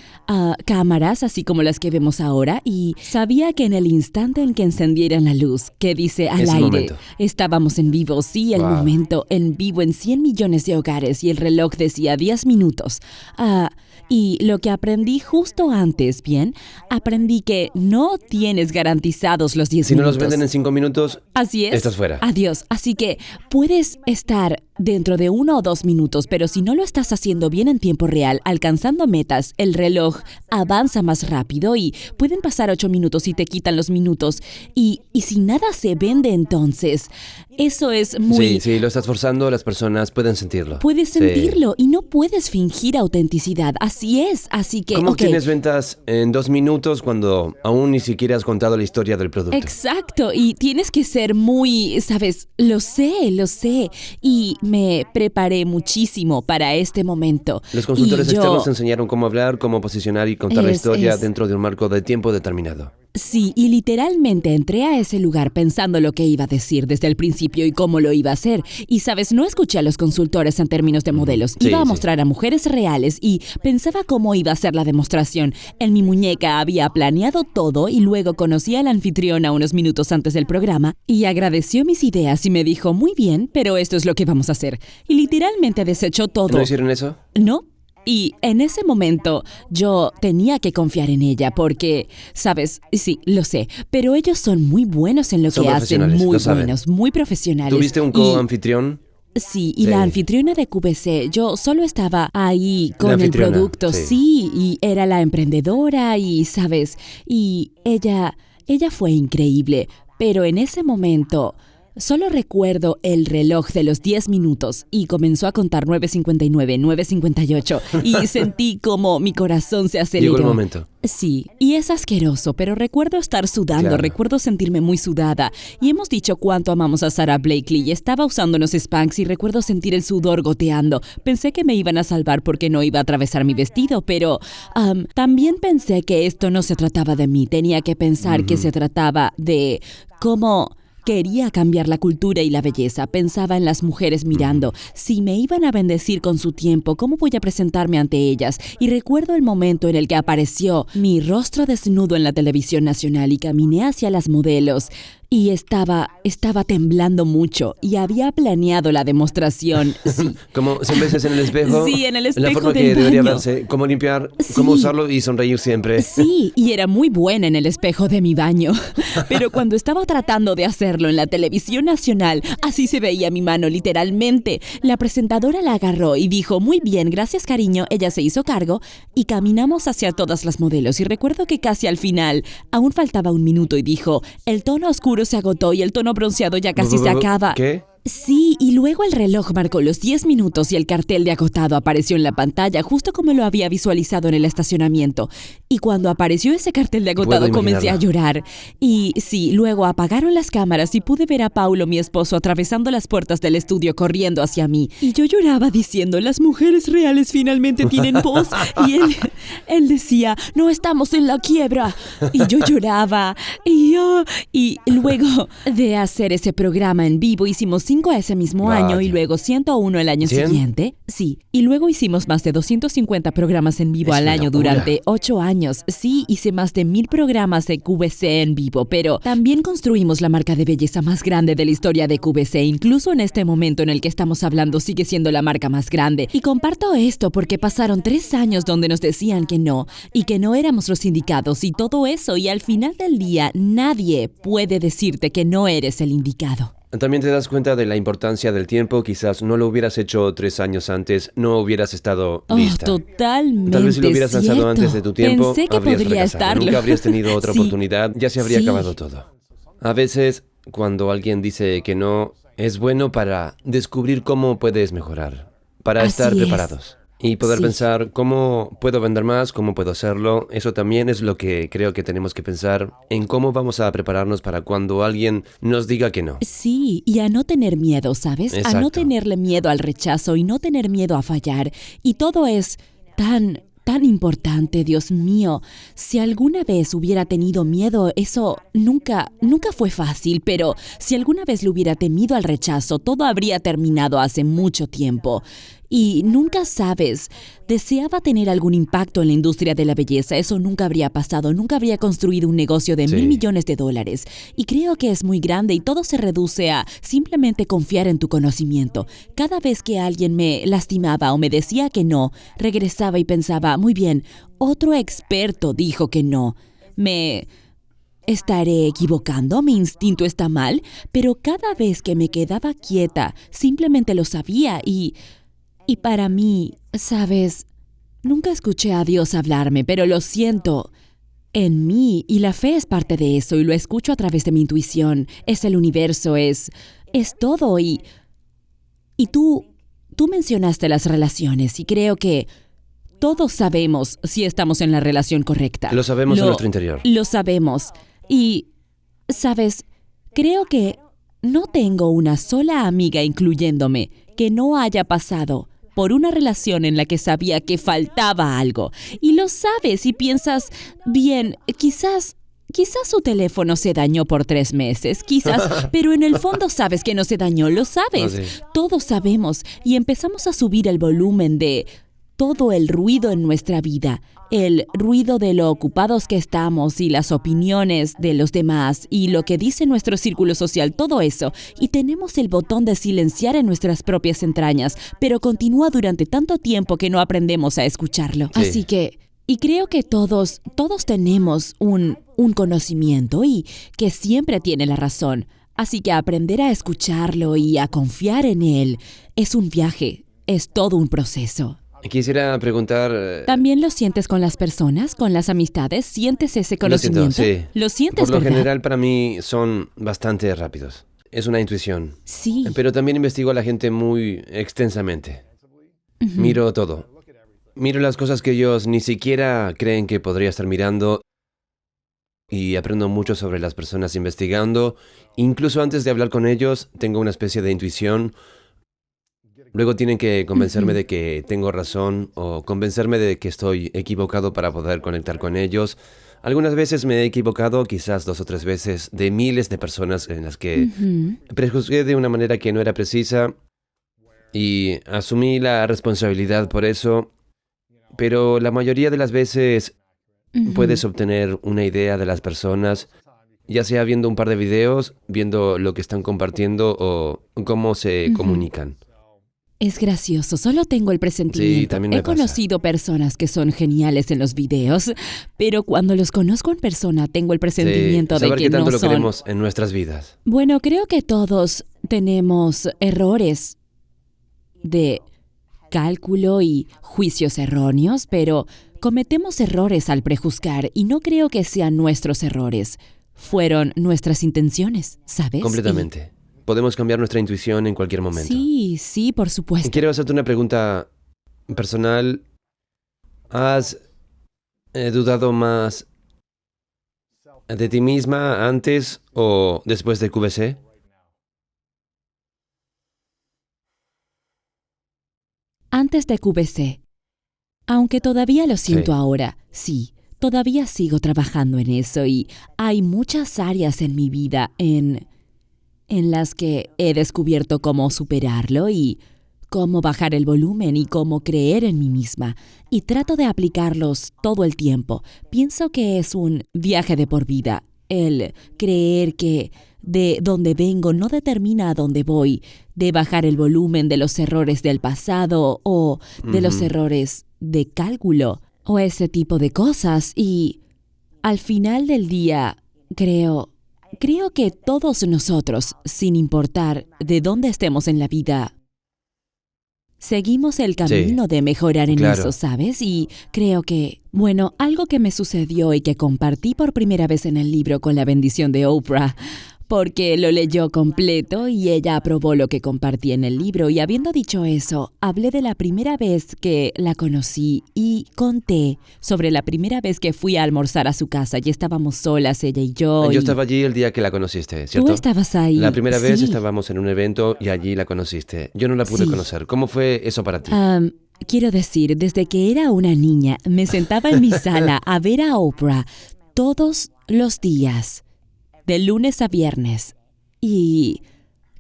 cámaras, así como las que vemos ahora, y sabía que en el instante en que encendieran la luz, que dice al Ese aire, momento. estábamos en vivo, sí, el Wow. momento, en vivo en 100 millones de hogares, y el reloj decía 10 minutos. Y lo que aprendí justo antes, bien, aprendí que no tienes garantizados los 10 Si no minutos. los venden en 5 minutos, Así es. estás fuera. Adiós. Así que puedes estar dentro de 1 o 2 minutos, pero si no lo estás haciendo bien en tiempo real, alcanzando metas, el reloj avanza más rápido y pueden pasar 8 minutos y te quitan los minutos. Y si nada se vende entonces, eso es muy... Sí, sí, lo estás forzando, las personas pueden sentirlo. Puedes Sí. sentirlo y no puedes fingir autenticidad. Así es. Así que, ¿Cómo ok. tienes ventas en 2 minutos cuando aún ni siquiera has contado la historia del producto? Exacto, y tienes que ser muy, sabes, lo sé, y me preparé muchísimo para este momento. Los consultores Y yo- externos te enseñaron cómo hablar, cómo posicionar y contar la historia es- dentro de un marco de tiempo determinado. Sí, y literalmente entré a ese lugar pensando lo que iba a decir desde el principio y cómo lo iba a hacer. Y sabes, no escuché a los consultores en términos de modelos. Sí, Iba a sí. mostrar a mujeres reales y pensaba cómo iba a ser la demostración. En mi muñeca había planeado todo y luego conocí al anfitrión a unos minutos antes del programa y agradeció mis ideas y me dijo, muy bien, pero esto es lo que vamos a hacer. Y literalmente desechó todo. ¿No hicieron eso? ¿No? Y en ese momento yo tenía que confiar en ella porque, sabes, sí, lo sé, pero ellos son muy buenos en lo Son que hacen, profesionales, muy lo saben. buenos, muy profesionales. ¿Tuviste un Y- co-anfitrión? Sí, y Sí. la anfitriona de QVC, yo solo estaba ahí con el anfitriona, producto, sí. sí, y era la emprendedora y, ¿sabes? Y ella fue increíble, pero en ese momento solo recuerdo el reloj de los 10 minutos y comenzó a contar 9:59, 9:58 y sentí como mi corazón se aceleró. Llegó el momento. Sí, y es asqueroso, pero recuerdo estar sudando, Claro. recuerdo sentirme muy sudada. Y hemos dicho cuánto amamos a Sarah Blakely y estaba usando unos Spanx y recuerdo sentir el sudor goteando. Pensé que me iban a salvar porque no iba a atravesar mi vestido, pero también pensé que esto no se trataba de mí. Tenía que pensar que se trataba de cómo... Quería cambiar la cultura y la belleza. Pensaba en las mujeres mirando. Si me iban a bendecir con su tiempo, ¿cómo voy a presentarme ante ellas? Y recuerdo el momento en el que apareció mi rostro desnudo en la televisión nacional y caminé hacia las modelos. Y estaba temblando mucho y había planeado la demostración. Sí. Como 100 veces en el espejo. Sí, en el La espejo forma del que debería baño. verse. Cómo limpiar, Sí. cómo usarlo y sonreír siempre. Sí, y era muy buena en el espejo de mi baño. Pero cuando estaba tratando de hacerlo en la televisión nacional, así se veía mi mano literalmente. La presentadora la agarró y dijo, muy bien, gracias cariño. Ella se hizo cargo y caminamos hacia todas las modelos. Y recuerdo que casi al final, aún faltaba un minuto y dijo, el tono oscuro se agotó y el tono bronceado ya casi se acaba. ¿Qué? Sí, y luego el reloj marcó los 10 minutos y el cartel de agotado apareció en la pantalla, justo como lo había visualizado en el estacionamiento. Y cuando apareció ese cartel de agotado, Puedo comencé a imaginarlo. llorar. Y sí, luego apagaron las cámaras y pude ver a Paulo, mi esposo, atravesando las puertas del estudio corriendo hacia mí. Y yo lloraba diciendo, las mujeres reales finalmente tienen voz. Y él decía, no estamos en la quiebra. Y yo lloraba. Y luego de hacer ese programa en vivo, hicimos 5 ese mismo año y Vaya. luego 101 el año ¿100? siguiente. Sí, y luego hicimos más de 250 programas en vivo Es al una año locura. durante 8 años. Sí, hice más de 1000 programas de QVC en vivo, pero también construimos la marca de belleza más grande de la historia de QVC. Incluso en este momento en el que estamos hablando sigue siendo la marca más grande. Y comparto esto porque pasaron 3 años donde nos decían que no y que no éramos los indicados y todo eso, y al final del día nadie puede decirte que no eres el indicado. También te das cuenta de la importancia del tiempo. Quizás no lo hubieras hecho 3 años antes, no hubieras estado lista. Totalmente. Tal vez si lo hubieras lanzado cierto. antes de tu tiempo, Pensé que habrías podría fracasado. estarlo. Nunca habrías tenido otra Sí. oportunidad, ya se habría Sí. acabado todo. A veces, cuando alguien dice que no, es bueno para descubrir cómo puedes mejorar, para Así estar es. preparados. Y poder Sí. pensar cómo puedo vender más, cómo puedo hacerlo. Eso también es lo que creo que tenemos que pensar en cómo vamos a prepararnos para cuando alguien nos diga que no. Sí, y a no tener miedo, ¿sabes? A no Exacto. tenerle miedo al rechazo y no tener miedo a fallar. Y todo es tan importante, Dios mío. Si alguna vez hubiera tenido miedo, eso nunca fue fácil, pero si alguna vez le hubiera temido al rechazo, todo habría terminado hace mucho tiempo. Y nunca sabes, deseaba tener algún impacto en la industria de la belleza, eso nunca habría pasado, nunca habría construido un negocio de Sí. $1,000 millones. Y creo que es muy grande y todo se reduce a simplemente confiar en tu conocimiento. Cada vez que alguien me lastimaba o me decía que no, regresaba y pensaba, muy bien, otro experto dijo que no. ¿Me estaré equivocando? ¿Mi instinto está mal? Pero cada vez que me quedaba quieta, simplemente lo sabía y para mí, ¿sabes? Nunca escuché a Dios hablarme, pero lo siento en mí y la fe es parte de eso y lo escucho a través de mi intuición. Es el universo, es todo y tú mencionaste las relaciones y creo que todos sabemos si estamos en la relación correcta. Lo sabemos en nuestro interior. Lo sabemos. Y, ¿sabes? Creo que no tengo una sola amiga, incluyéndome, que no haya pasado por una relación en la que sabía que faltaba algo. Y lo sabes y piensas, bien, quizás su teléfono se dañó por 3 meses, quizás, pero en el fondo sabes que no se dañó, lo sabes. Ah, sí. Todos sabemos y empezamos a subir el volumen de todo el ruido en nuestra vida, el ruido de lo ocupados que estamos y las opiniones de los demás y lo que dice nuestro círculo social, todo eso. Y tenemos el botón de silenciar en nuestras propias entrañas, pero continúa durante tanto tiempo que no aprendemos a escucharlo. Sí. Así que, y creo que todos tenemos un conocimiento y que siempre tiene la razón. Así que aprender a escucharlo y a confiar en él es un viaje, es todo un proceso. Quisiera preguntar... ¿También lo sientes con las personas, con las amistades? ¿Sientes ese Lo siento, conocimiento? sí. ¿Lo sientes, Por lo verdad? general para mí son bastante rápidos. Es una intuición. Sí. Pero también investigo a la gente muy extensamente. Miro todo. Miro las cosas que ellos ni siquiera creen que podría estar mirando y aprendo mucho sobre las personas investigando. Incluso antes de hablar con ellos, tengo una especie de intuición. Luego tienen que convencerme de que tengo razón o convencerme de que estoy equivocado para poder conectar con ellos. Algunas veces me he equivocado, quizás 2 o 3 veces, de miles de personas en las que prejuzgué de una manera que no era precisa y asumí la responsabilidad por eso. Pero la mayoría de las veces puedes obtener una idea de las personas, ya sea viendo un par de videos, viendo lo que están compartiendo o cómo se comunican. Es gracioso, solo tengo el presentimiento. Sí, también me He pasa. conocido personas que son geniales en los videos, pero cuando los conozco en persona tengo el presentimiento de saber que qué tanto no lo son. queremos en nuestras vidas. Bueno, creo que todos tenemos errores de cálculo y juicios erróneos, pero cometemos errores al prejuzgar y no creo que sean nuestros errores. Fueron nuestras intenciones, ¿sabes? Completamente. Podemos cambiar nuestra intuición en cualquier momento. Sí, por supuesto. Quiero hacerte una pregunta personal. ¿Has dudado más de ti misma antes o después de QVC? Antes de QVC. Aunque todavía lo siento Sí. ahora, sí, todavía sigo trabajando en eso y hay muchas áreas en mi vida en las que he descubierto cómo superarlo y cómo bajar el volumen y cómo creer en mí misma. Y trato de aplicarlos todo el tiempo. Pienso que es un viaje de por vida. El creer que de donde vengo no determina a dónde voy, de bajar el volumen de los errores del pasado o de los errores de cálculo o ese tipo de cosas. Y al final del día, creo que todos nosotros, sin importar de dónde estemos en la vida, seguimos el camino de mejorar en claro. eso, ¿sabes? Y creo que, bueno, algo que me sucedió y que compartí por primera vez en el libro con la bendición de Oprah, porque lo leyó completo y ella aprobó lo que compartí en el libro. Y habiendo dicho eso, hablé de la primera vez que la conocí y conté sobre la primera vez que fui a almorzar a su casa. Y estábamos solas, ella y yo. Yo estaba allí el día que la conociste, ¿cierto? Tú estabas ahí. La primera vez Sí. estábamos en un evento y allí la conociste. Yo no la pude Sí. conocer. ¿Cómo fue eso para ti? Quiero decir, desde que era una niña, me sentaba en mi sala a ver a Oprah todos los días, de lunes a viernes. Y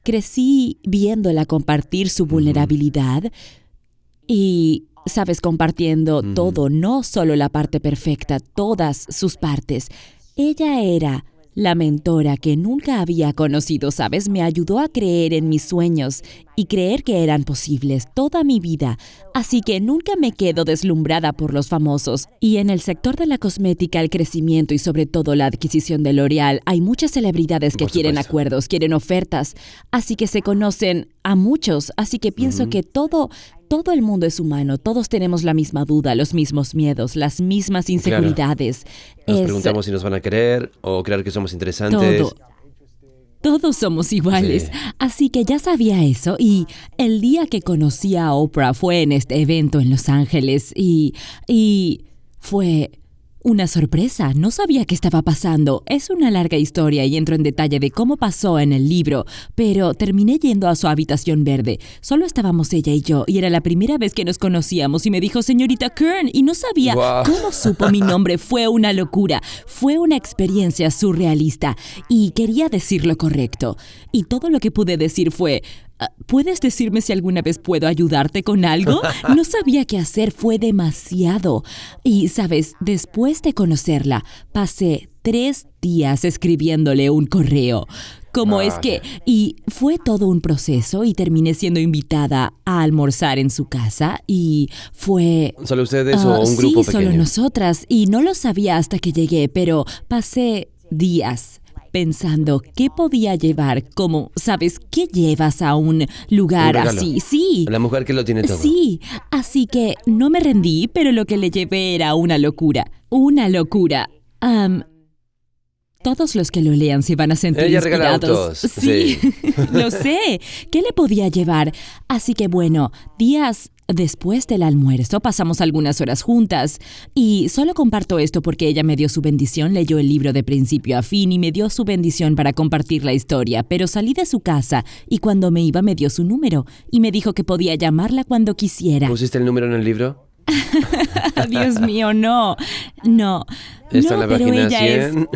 crecí viéndola compartir su vulnerabilidad y, sabes, compartiendo todo, no solo la parte perfecta, todas sus partes. Ella era la mentora que nunca había conocido, ¿sabes? Me ayudó a creer en mis sueños y creer que eran posibles toda mi vida. Así que nunca me quedo deslumbrada por los famosos. Y en el sector de la cosmética, el crecimiento y sobre todo la adquisición de L'Oreal, hay muchas celebridades que Por quieren supuesto. acuerdos, quieren ofertas. Así que se conocen a muchos. Así que pienso que todo el mundo es humano. Todos tenemos la misma duda, los mismos miedos, las mismas inseguridades. Nos Es preguntamos si nos van a querer o creer que somos interesantes. todo. Todos somos iguales. Sí. Así que ya sabía eso y el día que conocí a Oprah fue en este evento en Los Ángeles y fue una sorpresa. No sabía qué estaba pasando. Es una larga historia y entro en detalle de cómo pasó en el libro, pero terminé yendo a su habitación verde. Solo estábamos ella y yo y era la primera vez que nos conocíamos y me dijo señorita Kern y no sabía Guau. cómo supo mi nombre. Fue una locura. Fue una experiencia surrealista y quería decir lo correcto. Y todo lo que pude decir fue... ¿Puedes decirme si alguna vez puedo ayudarte con algo? No sabía qué hacer, fue demasiado. Y, ¿sabes? Después de conocerla, pasé 3 días escribiéndole un correo. ¿Cómo es que? Y fue todo un proceso y terminé siendo invitada a almorzar en su casa y fue... ¿Solo ustedes o un grupo sí, pequeño? solo nosotras. Y no lo sabía hasta que llegué, pero pasé días pensando qué podía llevar, como, ¿sabes? ¿Qué llevas a un lugar Un regalo. así? Sí. La mujer que lo tiene todo. Sí, así que no me rendí, pero lo que le llevé era una locura. Una locura. Todos los que lo lean se van a sentir Ella regala inspirados. autos, Sí, lo sé. ¿Qué le podía llevar? Así que bueno, días después del almuerzo pasamos algunas horas juntas y solo comparto esto porque ella me dio su bendición, leyó el libro de principio a fin y me dio su bendición para compartir la historia, pero salí de su casa y cuando me iba me dio su número y me dijo que podía llamarla cuando quisiera. ¿Pusiste el número en el libro? Dios mío, no, no. Está No, en la pero página ella es... 100.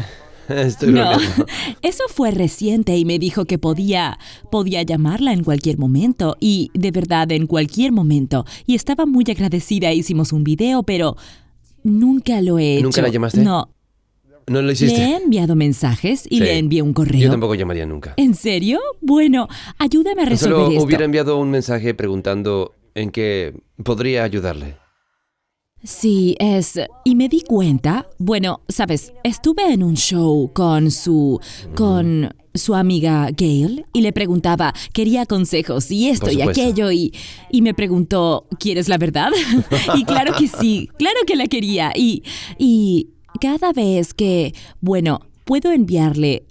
Estoy No, bromeando. eso fue reciente y me dijo que podía llamarla en cualquier momento y de verdad en cualquier momento. Y estaba muy agradecida, hicimos un video, pero nunca lo he hecho. ¿Nunca la llamaste? No, ¿No lo le hiciste? he enviado mensajes y Sí. le envié un correo. Yo tampoco llamaría nunca. ¿En serio? Bueno, ayúdame a resolver Solo esto. hubiera enviado un mensaje preguntando en qué podría ayudarle. Sí, y me di cuenta, bueno, sabes, estuve en un show con su amiga Gail y le preguntaba, quería consejos y esto Por y supuesto. aquello y me preguntó, ¿quieres la verdad? Y claro que sí, claro que la quería y cada vez que, bueno, puedo enviarle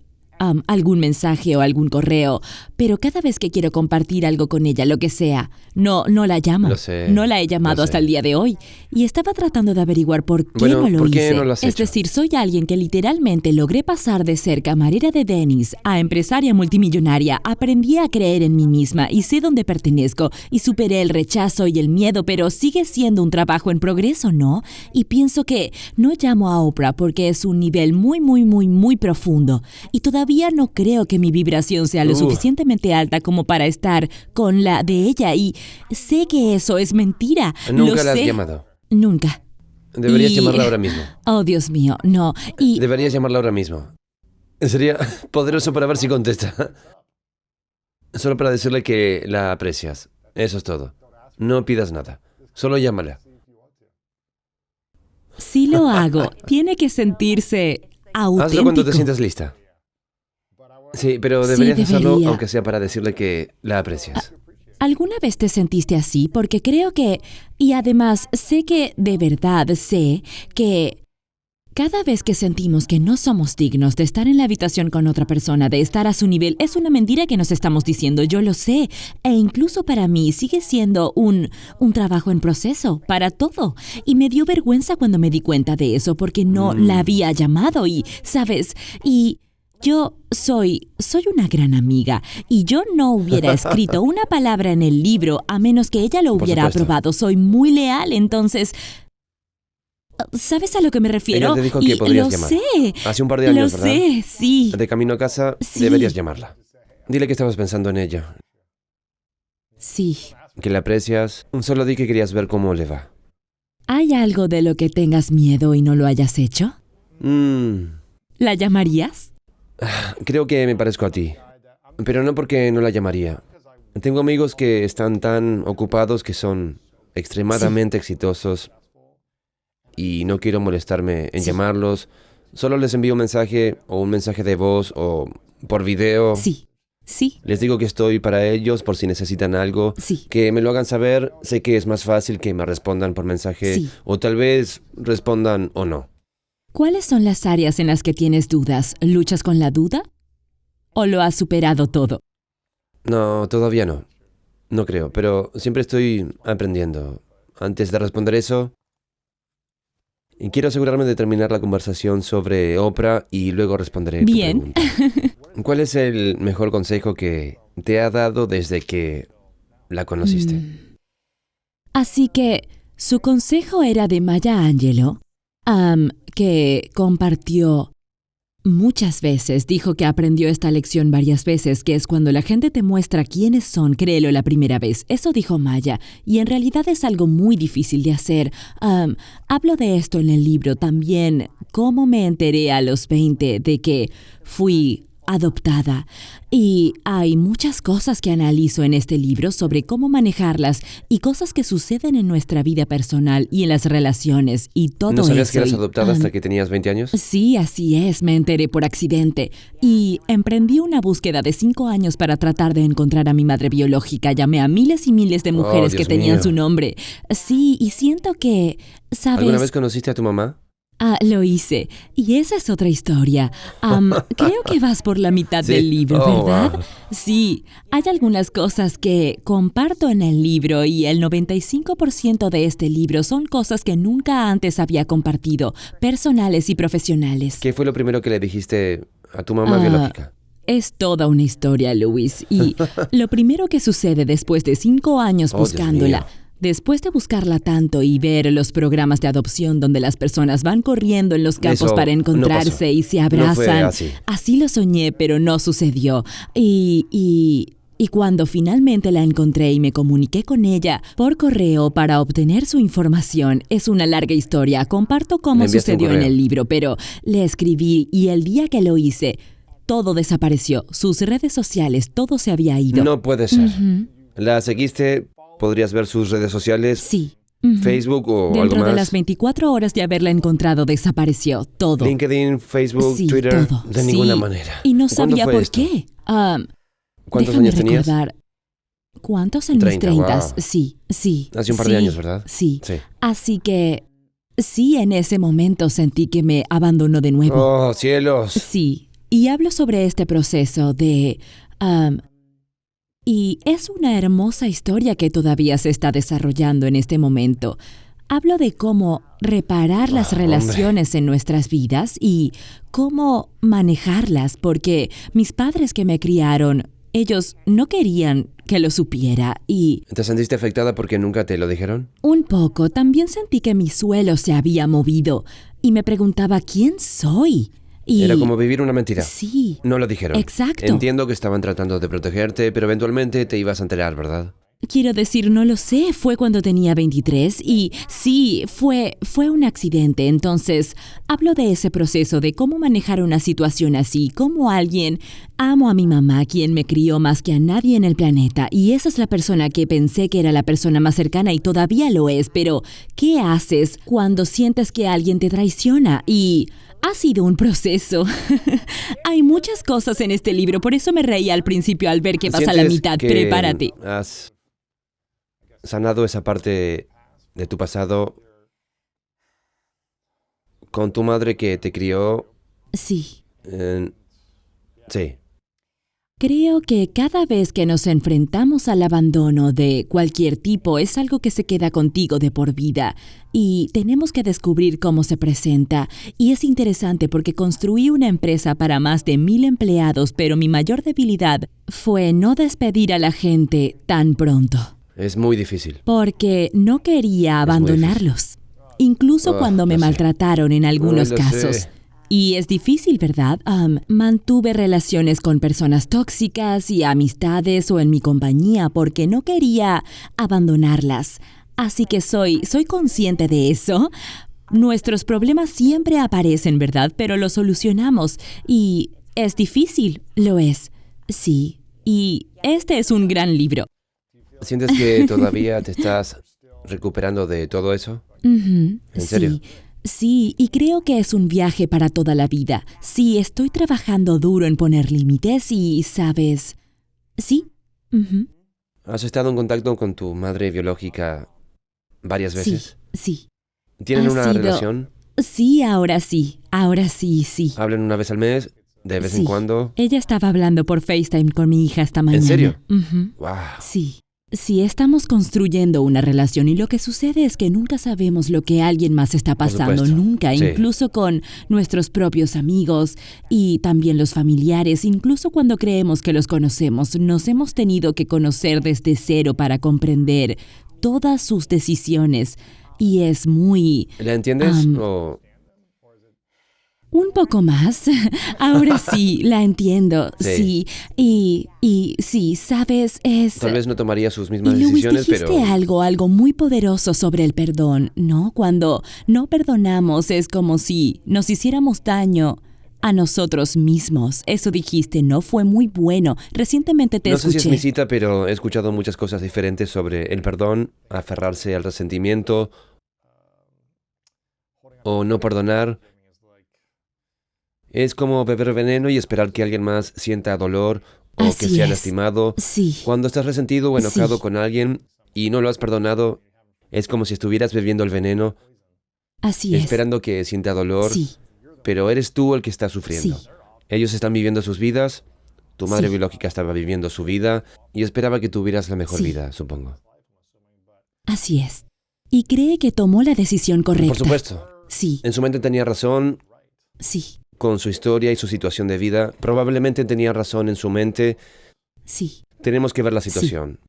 algún mensaje o algún correo, pero cada vez que quiero compartir algo con ella, lo que sea, no la llamo. Lo sé, No la he llamado lo hasta sé. el día de hoy. Y estaba tratando de averiguar por qué Bueno, no lo ¿por qué hice. no lo has Es hecho? decir, soy alguien que literalmente logré pasar de ser camarera de Denny's a empresaria multimillonaria. Aprendí a creer en mí misma y sé dónde pertenezco y superé el rechazo y el miedo, pero sigue siendo un trabajo en progreso, ¿no? Y pienso que no llamo a Oprah porque es un nivel muy, muy, muy, muy profundo. Y todavía no creo que mi vibración sea lo suficientemente alta como para estar con la de ella y sé que eso es mentira. Nunca Lo la has sé. llamado. Nunca. Deberías Y- llamarla ahora mismo. Oh, Dios mío, no. Y Deberías llamarla ahora mismo. Sería poderoso para ver si contesta. Solo para decirle que la aprecias. Eso es todo. No pidas nada. Solo llámala. si lo hago, tiene que sentirse auténtico. Hazlo cuando te sientas lista. Sí, pero Sí, deberías hacerlo debería. aunque sea para decirle que la aprecias. ¿Alguna vez te sentiste así? Porque creo que... Y además, sé que de verdad sé que Cada vez que sentimos que no somos dignos de estar en la habitación con otra persona, de estar a su nivel, es una mentira que nos estamos diciendo, yo lo sé. E incluso para mí sigue siendo un trabajo en proceso, para todo. Y me dio vergüenza cuando me di cuenta de eso, porque no la había llamado y, ¿sabes? Y yo soy una gran amiga y yo no hubiera escrito una palabra en el libro a menos que ella lo Por hubiera supuesto. aprobado. Soy muy leal, entonces... ¿Sabes a lo que me refiero? Ella te dijo que Y podrías lo llamar. sé. Hace un par de años, Lo ¿verdad? sé, sí. De camino a casa, Sí. deberías llamarla. Dile que estabas pensando en ella, Sí. que la aprecias. Solo di que querías ver cómo le va. ¿Hay algo de lo que tengas miedo y no lo hayas hecho? ¿La llamarías? Creo que me parezco a ti, pero no porque no la llamaría. Tengo amigos que están tan ocupados que son extremadamente exitosos y no quiero molestarme en Sí. llamarlos. Solo les envío un mensaje o un mensaje de voz o por video. Sí. Sí. Les digo que estoy para ellos por si necesitan algo. Sí. Que me lo hagan saber. Sé que es más fácil que me respondan por mensaje Sí. o tal vez respondan o no. ¿Cuáles son las áreas en las que tienes dudas? ¿Luchas con la duda? ¿O lo has superado todo? No, todavía no. No creo, pero siempre estoy aprendiendo. Antes de responder eso, y quiero asegurarme de terminar la conversación sobre Oprah y luego responderé tu Bien. pregunta. ¿Cuál es el mejor consejo que te ha dado desde que la conociste? Así que su consejo era de Maya Angelou, que compartió muchas veces. Dijo que aprendió esta lección varias veces, que es cuando la gente te muestra quiénes son, créelo la primera vez. Eso dijo Maya, y en realidad es algo muy difícil de hacer. Hablo de esto en el libro también, cómo me enteré a los 20 de que fui adoptada. Y hay muchas cosas que analizo en este libro sobre cómo manejarlas y cosas que suceden en nuestra vida personal y en las relaciones y todo ¿No sabías eso. que eras Y, adoptada hasta que tenías 20 años? Sí, así es, me enteré por accidente. Y emprendí una búsqueda de 5 años para tratar de encontrar a mi madre biológica. Llamé a miles y miles de mujeres que Dios tenían mío. su nombre. Sí, y siento que, ¿sabes? ¿Alguna vez conociste a tu mamá? Lo hice. Y esa es otra historia. Creo que vas por la mitad Sí. del libro, Oh, ¿verdad? wow. Sí, hay algunas cosas que comparto en el libro y el 95% de este libro son cosas que nunca antes había compartido, personales y profesionales. ¿Qué fue lo primero que le dijiste a tu mamá biológica? Es toda una historia, Luis. Y lo primero que sucede después de 5 años Oh, Dios buscándola, mío. después de buscarla tanto y ver los programas de adopción donde las personas van corriendo en los campos Eso para no encontrarse pasó. y se No fue abrazan. así. Así lo soñé, pero no sucedió. Y cuando finalmente la encontré y me comuniqué con ella por correo para obtener su información, es una larga historia. Comparto Le cómo enviaste un sucedió en correo. el libro, pero le escribí y el día que lo hice, todo desapareció. Sus redes sociales, todo se había ido. No puede ser. ¿La seguiste? ¿Podrías ver sus redes sociales? Sí. Ujú. ¿Facebook o algo Dentro más? de las 24 horas de haberla encontrado, desapareció todo. LinkedIn, Facebook, Sí, Twitter. todo. De Sí. ninguna manera. Y no ¿Cuándo sabía fue por esto? qué. ¿Cuántos Déjame años tenías? recordar. ¿Cuántos? En 30, mis 30. wow. Sí, sí. Hace un par de años, ¿verdad? Sí. Sí. Así que sí, en ese momento sentí que me abandonó de nuevo. ¡Oh, cielos! Sí. Y hablo sobre este proceso de... y es una hermosa historia que todavía se está desarrollando en este momento. Hablo de cómo reparar las relaciones en nuestras vidas y cómo manejarlas, porque mis padres que me criaron, ellos no querían que lo supiera y ¿Te sentiste afectada porque nunca te lo dijeron? un poco también sentí que mi suelo se había movido y me preguntaba quién soy. Y Era como vivir una mentira. sí, No lo dijeron. Exacto. Entiendo que estaban tratando de protegerte, pero eventualmente te ibas a enterar, ¿verdad? quiero decir, no lo sé, fue cuando tenía 23 y sí, fue un accidente. Entonces, hablo de ese proceso de cómo manejar una situación así, cómo alguien... Amo a mi mamá, quien me crió más que a nadie en el planeta, y esa es la persona que pensé que era la persona más cercana y todavía lo es, pero ¿qué haces cuando sientes que alguien te traiciona? Y... ha sido un proceso. Hay muchas cosas en este libro, por eso me reí al principio al ver que vas a la ¿Sientes mitad. que Prepárate. ¿Has sanado esa parte de tu pasado con tu madre que te crió. Sí. Sí. Creo que cada vez que nos enfrentamos al abandono de cualquier tipo es algo que se queda contigo de por vida y tenemos que descubrir cómo se presenta. Y es interesante porque construí una empresa para más de 1000 empleados, pero mi mayor debilidad fue no despedir a la gente tan pronto. Es muy difícil. Porque no quería abandonarlos, incluso cuando me lo sé. maltrataron en algunos Lo casos. sé. Y es difícil, ¿verdad? Mantuve relaciones con personas tóxicas y amistades o en mi compañía porque no quería abandonarlas. Así que soy consciente de eso. Nuestros problemas siempre aparecen, ¿verdad? Pero los solucionamos. Y es difícil, lo es. Sí. Y este es un gran libro. ¿Sientes que todavía te estás recuperando de todo eso? ¿En serio? Sí. Sí, y creo que es un viaje para toda la vida. Sí, estoy trabajando duro en poner límites y, ¿sabes? Sí. Ujú. ¿Has estado en contacto con tu madre biológica varias veces? Sí. ¿Tienen Ha una sido- relación? Sí, ahora sí. Ahora sí, sí. ¿Hablan una vez al mes? ¿De vez en Sí. cuando? Ella estaba hablando por FaceTime con mi hija esta mañana. serio? Ujú. ¡Wow! Sí. Sí, estamos construyendo una relación y lo que sucede es que nunca sabemos lo que alguien más está pasando, supuesto. nunca, Sí. incluso con nuestros propios amigos y también los familiares, incluso cuando creemos que los conocemos, nos hemos tenido que conocer desde cero para comprender todas sus decisiones y es muy... ¿La entiendes? ¿O Un poco más. Ahora sí, la entiendo. Sí. Sí. Y sí, sabes, es... tal vez no tomaría sus Y mismas Luis, decisiones, dijiste pero... algo muy poderoso sobre el perdón, ¿no? Cuando no perdonamos es como si nos hiciéramos daño a nosotros mismos. Eso dijiste, ¿no? Fue muy bueno. Recientemente te No sé si escuché. es mi cita, pero he escuchado muchas cosas diferentes sobre el perdón, aferrarse al resentimiento o no perdonar. Es como beber veneno y esperar que alguien más sienta dolor o que Así sea es. lastimado. Sí, Cuando estás resentido o enojado Sí. con alguien y no lo has perdonado, es como si estuvieras bebiendo el veneno, así es. esperando que sienta dolor, Sí, pero eres tú el que está sufriendo. Sí. Ellos están viviendo sus vidas, tu madre Sí. biológica estaba viviendo su vida y esperaba que tuvieras la mejor Sí. vida, supongo. así es. Y cree que tomó la decisión correcta. Por supuesto. Sí, En su mente tenía razón sí, con su historia y su situación de vida. Probablemente tenía razón en su mente. sí. Tenemos que ver la situación.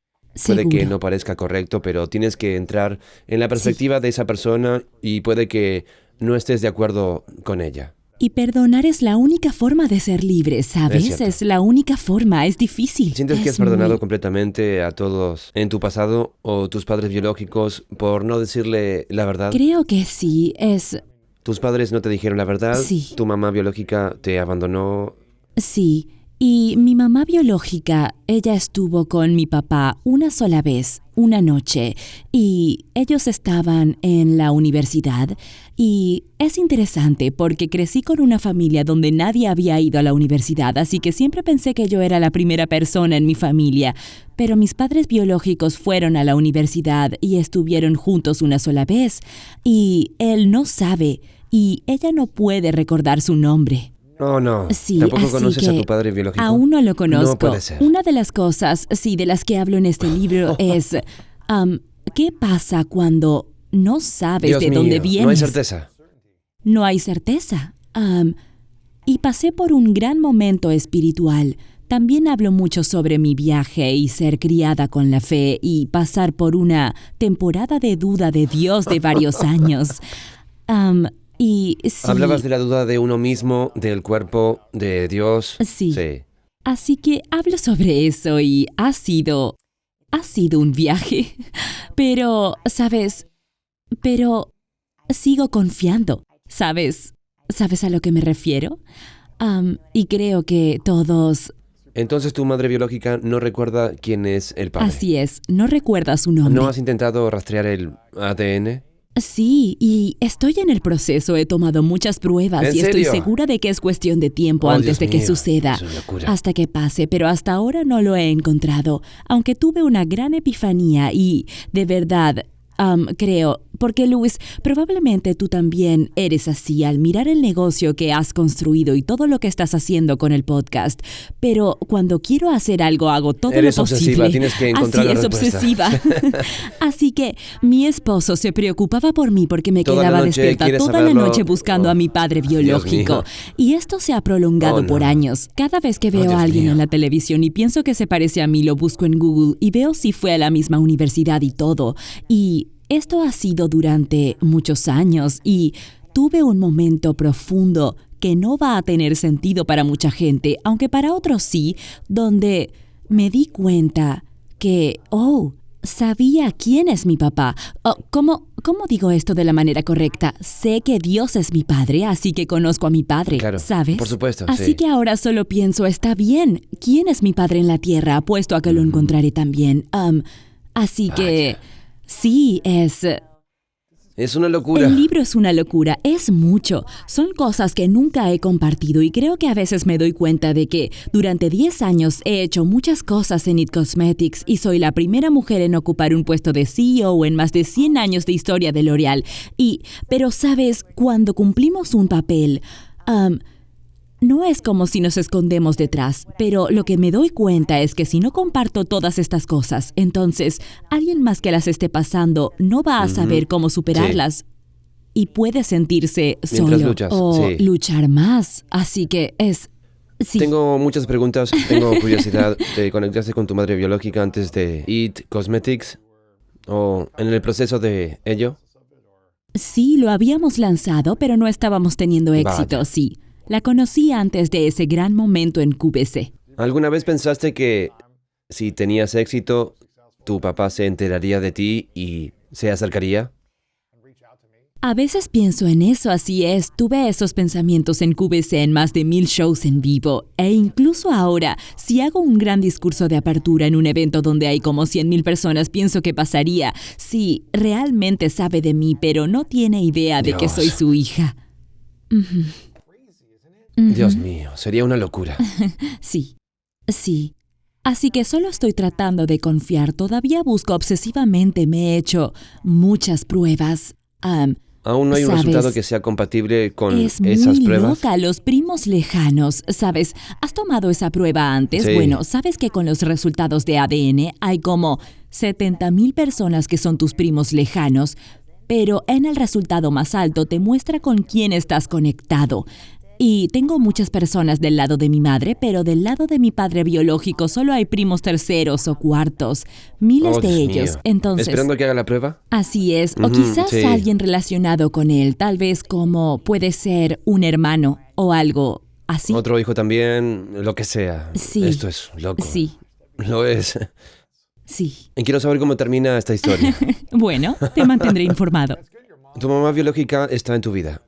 Puede Seguro. que no parezca correcto, pero tienes que entrar en la perspectiva de esa persona y puede que no estés de acuerdo con ella. Y perdonar es la única forma de ser libre, ¿sabes? cierto. Es la única forma, es difícil. ¿Sientes que Es has perdonado muy- completamente a todos en tu pasado o tus padres biológicos por no decirle la verdad? Creo que sí, es... ¿Tus padres no te dijeron la verdad? Sí. ¿Tu mamá biológica te abandonó? Sí. Y mi mamá biológica, ella estuvo con mi papá una sola vez, una noche, y ellos estaban en la universidad. Y es interesante porque crecí con una familia donde nadie había ido a la universidad, así que siempre pensé que yo era la primera persona en mi familia. Pero mis padres biológicos fueron a la universidad y estuvieron juntos una sola vez. Y él no sabe, y ella no puede recordar su nombre. Oh, no. Sí, ¿Tampoco así conoces a que tu padre biológico? Aún no lo conozco. No puede ser. Una de las cosas, sí, de las que hablo en este libro es, ¿qué pasa cuando no sabes Dios de mío, dónde vienes? no hay certeza. No hay certeza. Y pasé por un gran momento espiritual. También hablo mucho sobre mi viaje y ser criada con la fe y pasar por una temporada de duda de Dios de varios años. Y sí, Hablabas de la duda de uno mismo, del cuerpo, de Dios. Sí. Así que hablo sobre eso y ha sido un viaje. Pero, ¿sabes? Pero sigo confiando, ¿sabes? ¿Sabes a lo que me refiero? Y creo que todos... Entonces tu madre biológica no recuerda quién es el padre. Así es, no recuerda su nombre. ¿No has intentado rastrear el ADN? Sí, y estoy en el proceso, he tomado muchas pruebas ¿En y estoy serio? segura de que es cuestión de tiempo Oh, antes Dios de que mío, suceda, es una locura. hasta que pase, pero hasta ahora no lo he encontrado, aunque tuve una gran epifanía y, de verdad, creo, porque Luis, probablemente tú también eres así al mirar el negocio que has construido y todo lo que estás haciendo con el podcast. Pero cuando quiero hacer algo, hago todo Eres lo posible. obsesiva, tienes que encontrar Así la es, respuesta. obsesiva. Así que mi esposo se preocupaba por mí porque me Toda la quedaba noche despierta quieres toda la saberlo. noche buscando a mi padre Dios biológico. mío. Y esto se ha prolongado Oh, por no. años. Cada vez que veo Dios a alguien mío. en la televisión y pienso que se parece a mí, lo busco en Google y veo si fue a la misma universidad y todo. Y esto ha sido durante muchos años y tuve un momento profundo que no va a tener sentido para mucha gente, aunque para otros sí, donde me di cuenta que, sabía quién es mi papá. ¿Cómo digo esto de la manera correcta? Sé que Dios es mi padre, así que conozco a mi padre, Claro, ¿sabes? por supuesto, Así sí. que ahora solo pienso, está bien, ¿quién es mi padre en la tierra? Apuesto a que lo encontraré también. Así que, sí, Es una locura. el libro es una locura, es mucho. Son cosas que nunca he compartido y creo que a veces me doy cuenta de que durante 10 años he hecho muchas cosas en It Cosmetics y soy la primera mujer en ocupar un puesto de CEO en más de 100 años de historia de L'Oréal. Pero sabes, cuando cumplimos un papel, no es como si nos escondemos detrás, pero lo que me doy cuenta es que si no comparto todas estas cosas, entonces alguien más que las esté pasando no va a saber cómo superarlas y puede sentirse Mientras solo luchas, o sí. luchar más. Así que sí. Tengo muchas preguntas, tengo curiosidad. ¿Te conectaste con tu madre biológica antes de It Cosmetics? ¿O en el proceso de ello? Sí, lo habíamos lanzado, pero no estábamos teniendo éxito, Vaya. sí. La conocí antes de ese gran momento en QVC. ¿Alguna vez pensaste que si tenías éxito, tu papá se enteraría de ti y se acercaría? A veces pienso en eso, así es. Tuve esos pensamientos en QVC en más de 1000 shows en vivo. E incluso ahora, si hago un gran discurso de apertura en un evento donde hay como 100,000 personas, pienso que pasaría. Sí, realmente sabe de mí, pero no tiene idea de que Dios. soy su hija. Dios mío, sería una locura. Sí. Así que solo estoy tratando de confiar. Todavía busco obsesivamente. Me he hecho muchas pruebas. Aún no hay un ¿Sabes? resultado que sea compatible con Es esas muy pruebas. loca, los primos lejanos, ¿sabes? ¿Has tomado esa prueba antes? Sí. Bueno, ¿sabes que con los resultados de ADN hay como 70,000 personas que son tus primos lejanos? Pero en el resultado más alto te muestra con quién estás conectado. Y tengo muchas personas del lado de mi madre, pero del lado de mi padre biológico solo hay primos terceros o cuartos. Miles Oh, de Dios ellos. mío. Entonces, ¿Esperando que haga la prueba? así es, o Ujú, quizás sí. alguien relacionado con él, tal vez como puede ser un hermano o algo así. Otro hijo también, lo que sea. Sí. Esto es loco. Sí, Lo es. sí. Y quiero saber cómo termina esta historia. Bueno, te mantendré informado. Tu mamá biológica está en tu vida.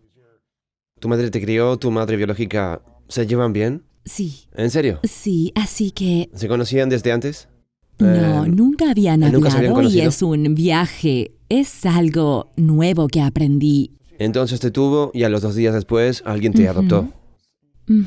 Tu madre te crió, tu madre biológica, ¿se llevan bien? Sí, ¿En serio? sí, así que ¿Se conocían desde antes? no, nunca habían ¿nunca se habían hablado y conocido? es un viaje, es algo nuevo que aprendí. Entonces te tuvo y a los 2 días después alguien te adoptó.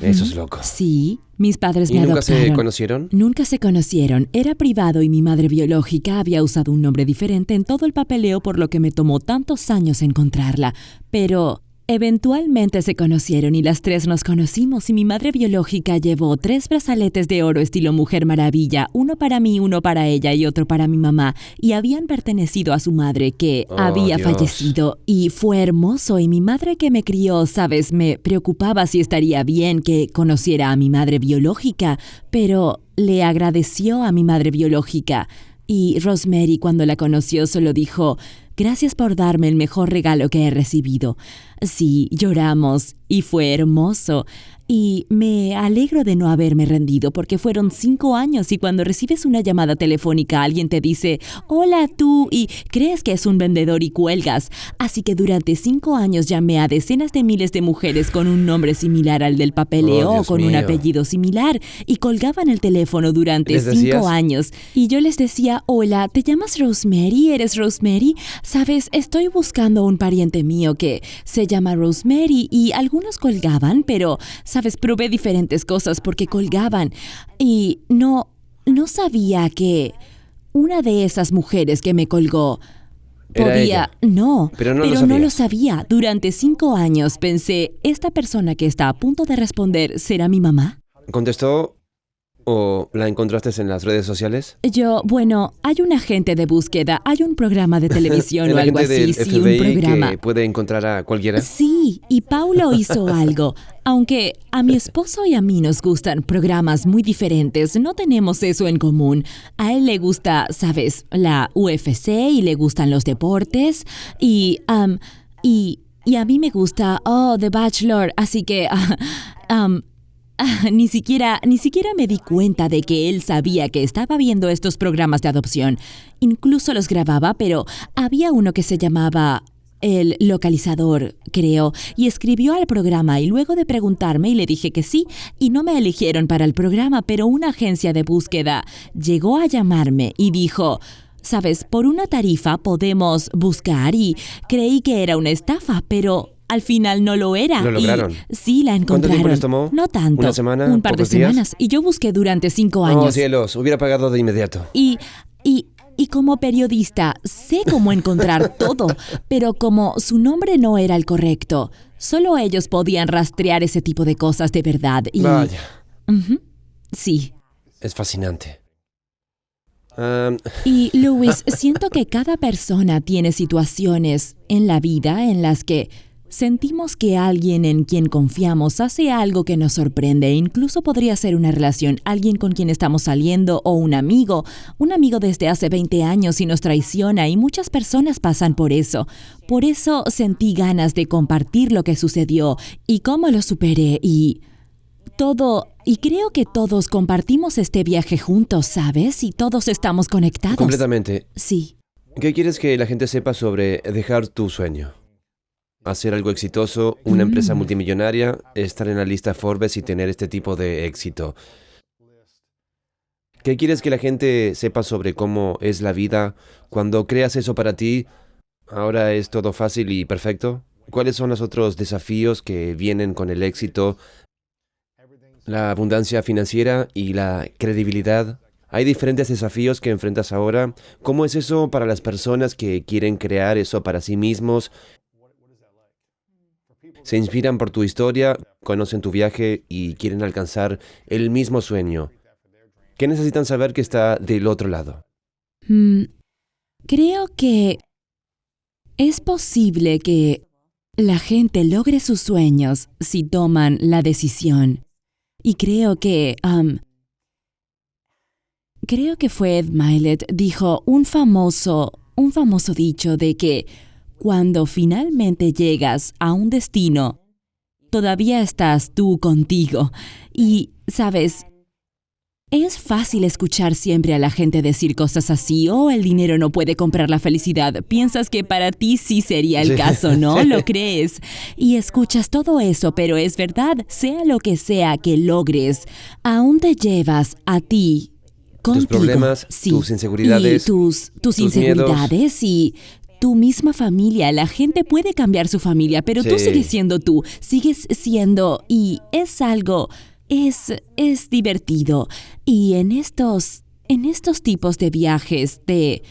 Eso es loco. Sí, mis padres ¿Y me nunca adoptaron. se conocieron? Nunca se conocieron, era privado y mi madre biológica había usado un nombre diferente en todo el papeleo por lo que me tomó tantos años encontrarla. Pero eventualmente se conocieron y las tres nos conocimos y mi madre biológica llevó 3 brazaletes de oro estilo Mujer Maravilla, uno para mí, uno para ella y otro para mi mamá, y habían pertenecido a su madre que Oh, había Dios. fallecido y fue hermoso y mi madre que me crió, sabes, me preocupaba si estaría bien que conociera a mi madre biológica, pero le agradeció a mi madre biológica. Y Rosemary, cuando la conoció, solo dijo, gracias por darme el mejor regalo que he recibido. Sí, lloramos y fue hermoso. Y me alegro de no haberme rendido porque fueron 5 años y cuando recibes una llamada telefónica alguien te dice, hola tú, y crees que es un vendedor y cuelgas. Así que durante 5 años llamé a decenas de miles de mujeres con un nombre similar al del papeleo Oh, o Dios con un mío. apellido similar y colgaban el teléfono durante ¿Les 5 decías? años. Y yo les decía, hola, ¿te llamas Rosemary? ¿Eres Rosemary? Sabes, estoy buscando un pariente mío que se llama Rosemary y algunos colgaban, pero, sabes, probé diferentes cosas porque colgaban y no sabía que una de esas mujeres que me colgó Era podía... ella. No, Pero no lo no sabías. lo sabía. Durante 5 años pensé, esta persona que está a punto de responder, ¿será mi mamá? ¿Contestó o la encontraste en las redes sociales? Bueno, hay un agente de búsqueda, hay un programa de televisión El o algo agente así, del sí, un FBI programa. que puede encontrar a cualquiera. Sí, y Paulo hizo algo. Aunque a mi esposo y a mí nos gustan programas muy diferentes, no tenemos eso en común. A él le gusta, sabes, la UFC y le gustan los deportes y a mí me gusta, The Bachelor, así que ni siquiera me di cuenta de que él sabía que estaba viendo estos programas de adopción. Incluso los grababa, pero había uno que se llamaba El Localizador, creo, y escribió al programa y luego de preguntarme y le dije que sí, y no me eligieron para el programa, pero una agencia de búsqueda llegó a llamarme y dijo... Sabes, por una tarifa podemos buscar y creí que era una estafa, pero al final no lo era. ¿Lo lograron? Y sí, la encontraron. ¿Cuánto tiempo les tomó? No tanto. ¿Una semana? Un par de ¿Pocos días? semanas. Y yo busqué durante 5 Oh, años. cielos, hubiera pagado de inmediato. Y como periodista sé cómo encontrar todo, pero como su nombre no era el correcto, solo ellos podían rastrear ese tipo de cosas de verdad. Y Vaya, sí. es fascinante. Y Luis, siento que cada persona tiene situaciones en la vida en las que sentimos que alguien en quien confiamos hace algo que nos sorprende. Incluso podría ser una relación, alguien con quien estamos saliendo o un amigo desde hace 20 años y nos traiciona, y muchas personas pasan por eso. Por eso sentí ganas de compartir lo que sucedió y cómo lo superé y creo que todos compartimos este viaje juntos, ¿sabes? Y todos estamos conectados. Completamente. Sí. ¿Qué quieres que la gente sepa sobre dejar tu sueño? Hacer algo exitoso, una empresa multimillonaria, estar en la lista Forbes y tener este tipo de éxito. ¿Qué quieres que la gente sepa sobre cómo es la vida cuando creas eso para ti? ¿Ahora es todo fácil y perfecto? ¿Cuáles son los otros desafíos que vienen con el éxito? La abundancia financiera y la credibilidad. Hay diferentes desafíos que enfrentas ahora. ¿Cómo es eso para las personas que quieren crear eso para sí mismos? Se inspiran por tu historia, conocen tu viaje y quieren alcanzar el mismo sueño. ¿Qué necesitan saber que está del otro lado? Creo que es posible que la gente logre sus sueños si toman la decisión. Y creo que fue Ed Mylett, dijo un famoso dicho de que cuando finalmente llegas a un destino, todavía estás tú contigo. Y, ¿sabes? Es fácil escuchar siempre a la gente decir cosas así, el dinero no puede comprar la felicidad. Piensas que para ti sí sería el caso, ¿no? ¿Lo crees? Y escuchas todo eso, pero es verdad, sea lo que sea que logres, aún te llevas a ti contigo. Tus problemas, Sí. tus inseguridades, y tus tus inseguridades y tu misma familia. La gente puede cambiar su familia, pero tú Sí. sigues siendo tú, sigues siendo, y es algo... Es divertido. Y en estos tipos de viajes te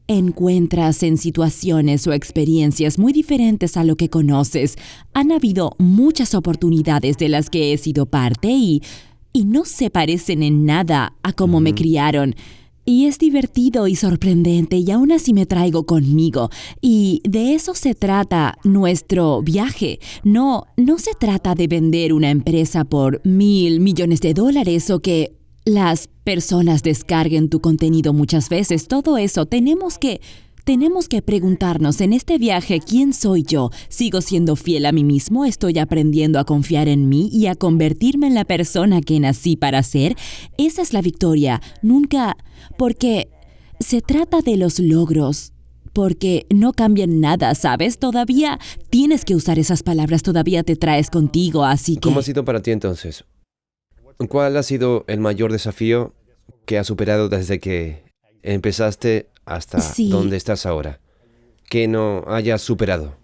encuentras en situaciones o experiencias muy diferentes a lo que conoces. Han habido muchas oportunidades de las que he sido parte y no se parecen en nada a cómo me criaron. Y es divertido y sorprendente y aún así me traigo conmigo. Y de eso se trata nuestro viaje. No se trata de vender una empresa por $1,000 millones o que las personas descarguen tu contenido muchas veces. Todo eso tenemos que preguntarnos en este viaje, ¿quién soy yo? ¿Sigo siendo fiel a mí mismo? ¿Estoy aprendiendo a confiar en mí y a convertirme en la persona que nací para ser? Esa es la victoria. Nunca... Porque se trata de los logros. Porque no cambian nada, ¿sabes? Todavía tienes que usar esas palabras, todavía te traes contigo, así que... ¿Cómo ha sido para ti entonces? ¿Cuál ha sido el mayor desafío que has superado desde que empezaste hasta Sí. donde estás ahora? Que no hayas superado.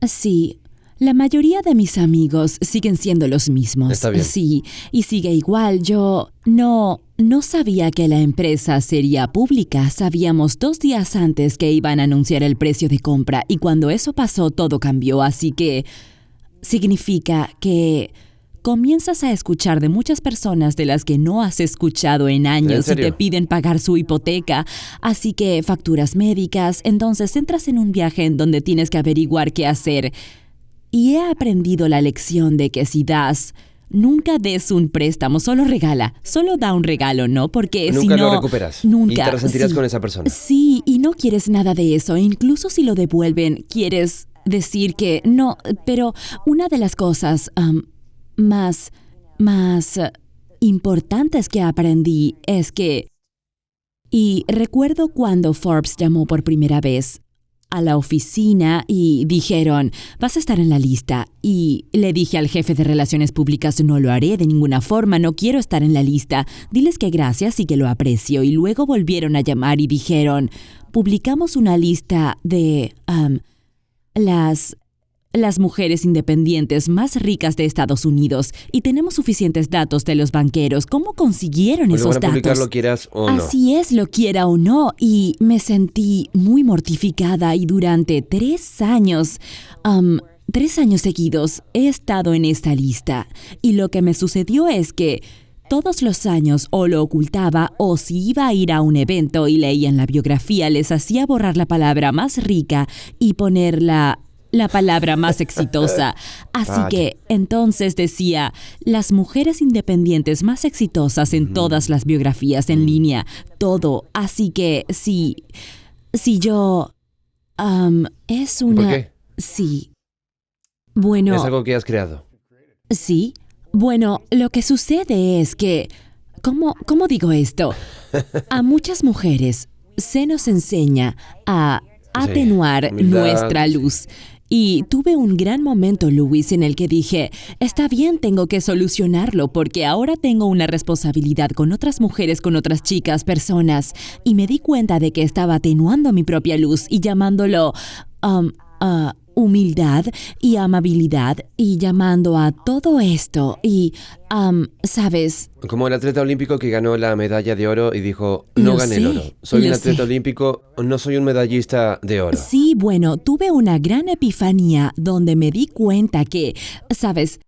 Sí, La mayoría de mis amigos siguen siendo los mismos. Está bien. Sí, y sigue igual. Yo no sabía que la empresa sería pública. Sabíamos 2 días antes que iban a anunciar el precio de compra y cuando eso pasó todo cambió. Así que significa que comienzas a escuchar de muchas personas de las que no has escuchado en años ¿En y serio? te piden pagar su hipoteca. Así que facturas médicas. Entonces entras en un viaje en donde tienes que averiguar qué hacer. Y he aprendido la lección de que si das, nunca des un préstamo, solo regala. Solo da un regalo, ¿no? Porque si Nunca no... lo recuperas. Nunca. Y te resentirás sí. con esa persona. Sí, y no quieres nada de eso. Incluso si lo devuelven, quieres decir que no. Pero una de las cosas más importantes que aprendí es que... Y recuerdo cuando Forbes llamó por primera vez a la oficina y dijeron, vas a estar en la lista. Y le dije al jefe de relaciones públicas, no lo haré de ninguna forma, no quiero estar en la lista. Diles que gracias y que lo aprecio. Y luego volvieron a llamar y dijeron, publicamos una lista de las mujeres independientes más ricas de Estados Unidos y tenemos suficientes datos de los banqueros. ¿Cómo consiguieron Lo esos van a publicar, datos? lo quieras o no. Así es, lo quiera o no, y me sentí muy mortificada y durante 3 años, 3 años seguidos, he estado en esta lista. Y lo que me sucedió es que todos los años o lo ocultaba o si iba a ir a un evento y leían la biografía, les hacía borrar la palabra más rica y poner la palabra más exitosa. Así Vaya. que entonces decía, las mujeres independientes más exitosas en todas las biografías en línea, todo. Así que si yo... es una... ¿Por qué? Sí. Bueno... Es algo que has creado. Sí. Bueno, lo que sucede es que... ¿Cómo digo esto? A muchas mujeres se nos enseña a atenuar humildad, nuestra sí. luz. Y tuve un gran momento, Luis, en el que dije, está bien, tengo que solucionarlo porque ahora tengo una responsabilidad con otras mujeres, con otras chicas, personas. Y me di cuenta de que estaba atenuando mi propia luz y llamándolo humildad y amabilidad y llamando a todo esto. Y, ¿sabes? Como el atleta olímpico que ganó la medalla de oro y dijo, no Lo gané el sé, oro. Soy lo un atleta sé. olímpico, no soy un medallista de oro. Sí, bueno, tuve una gran epifanía donde me di cuenta que, ¿sabes?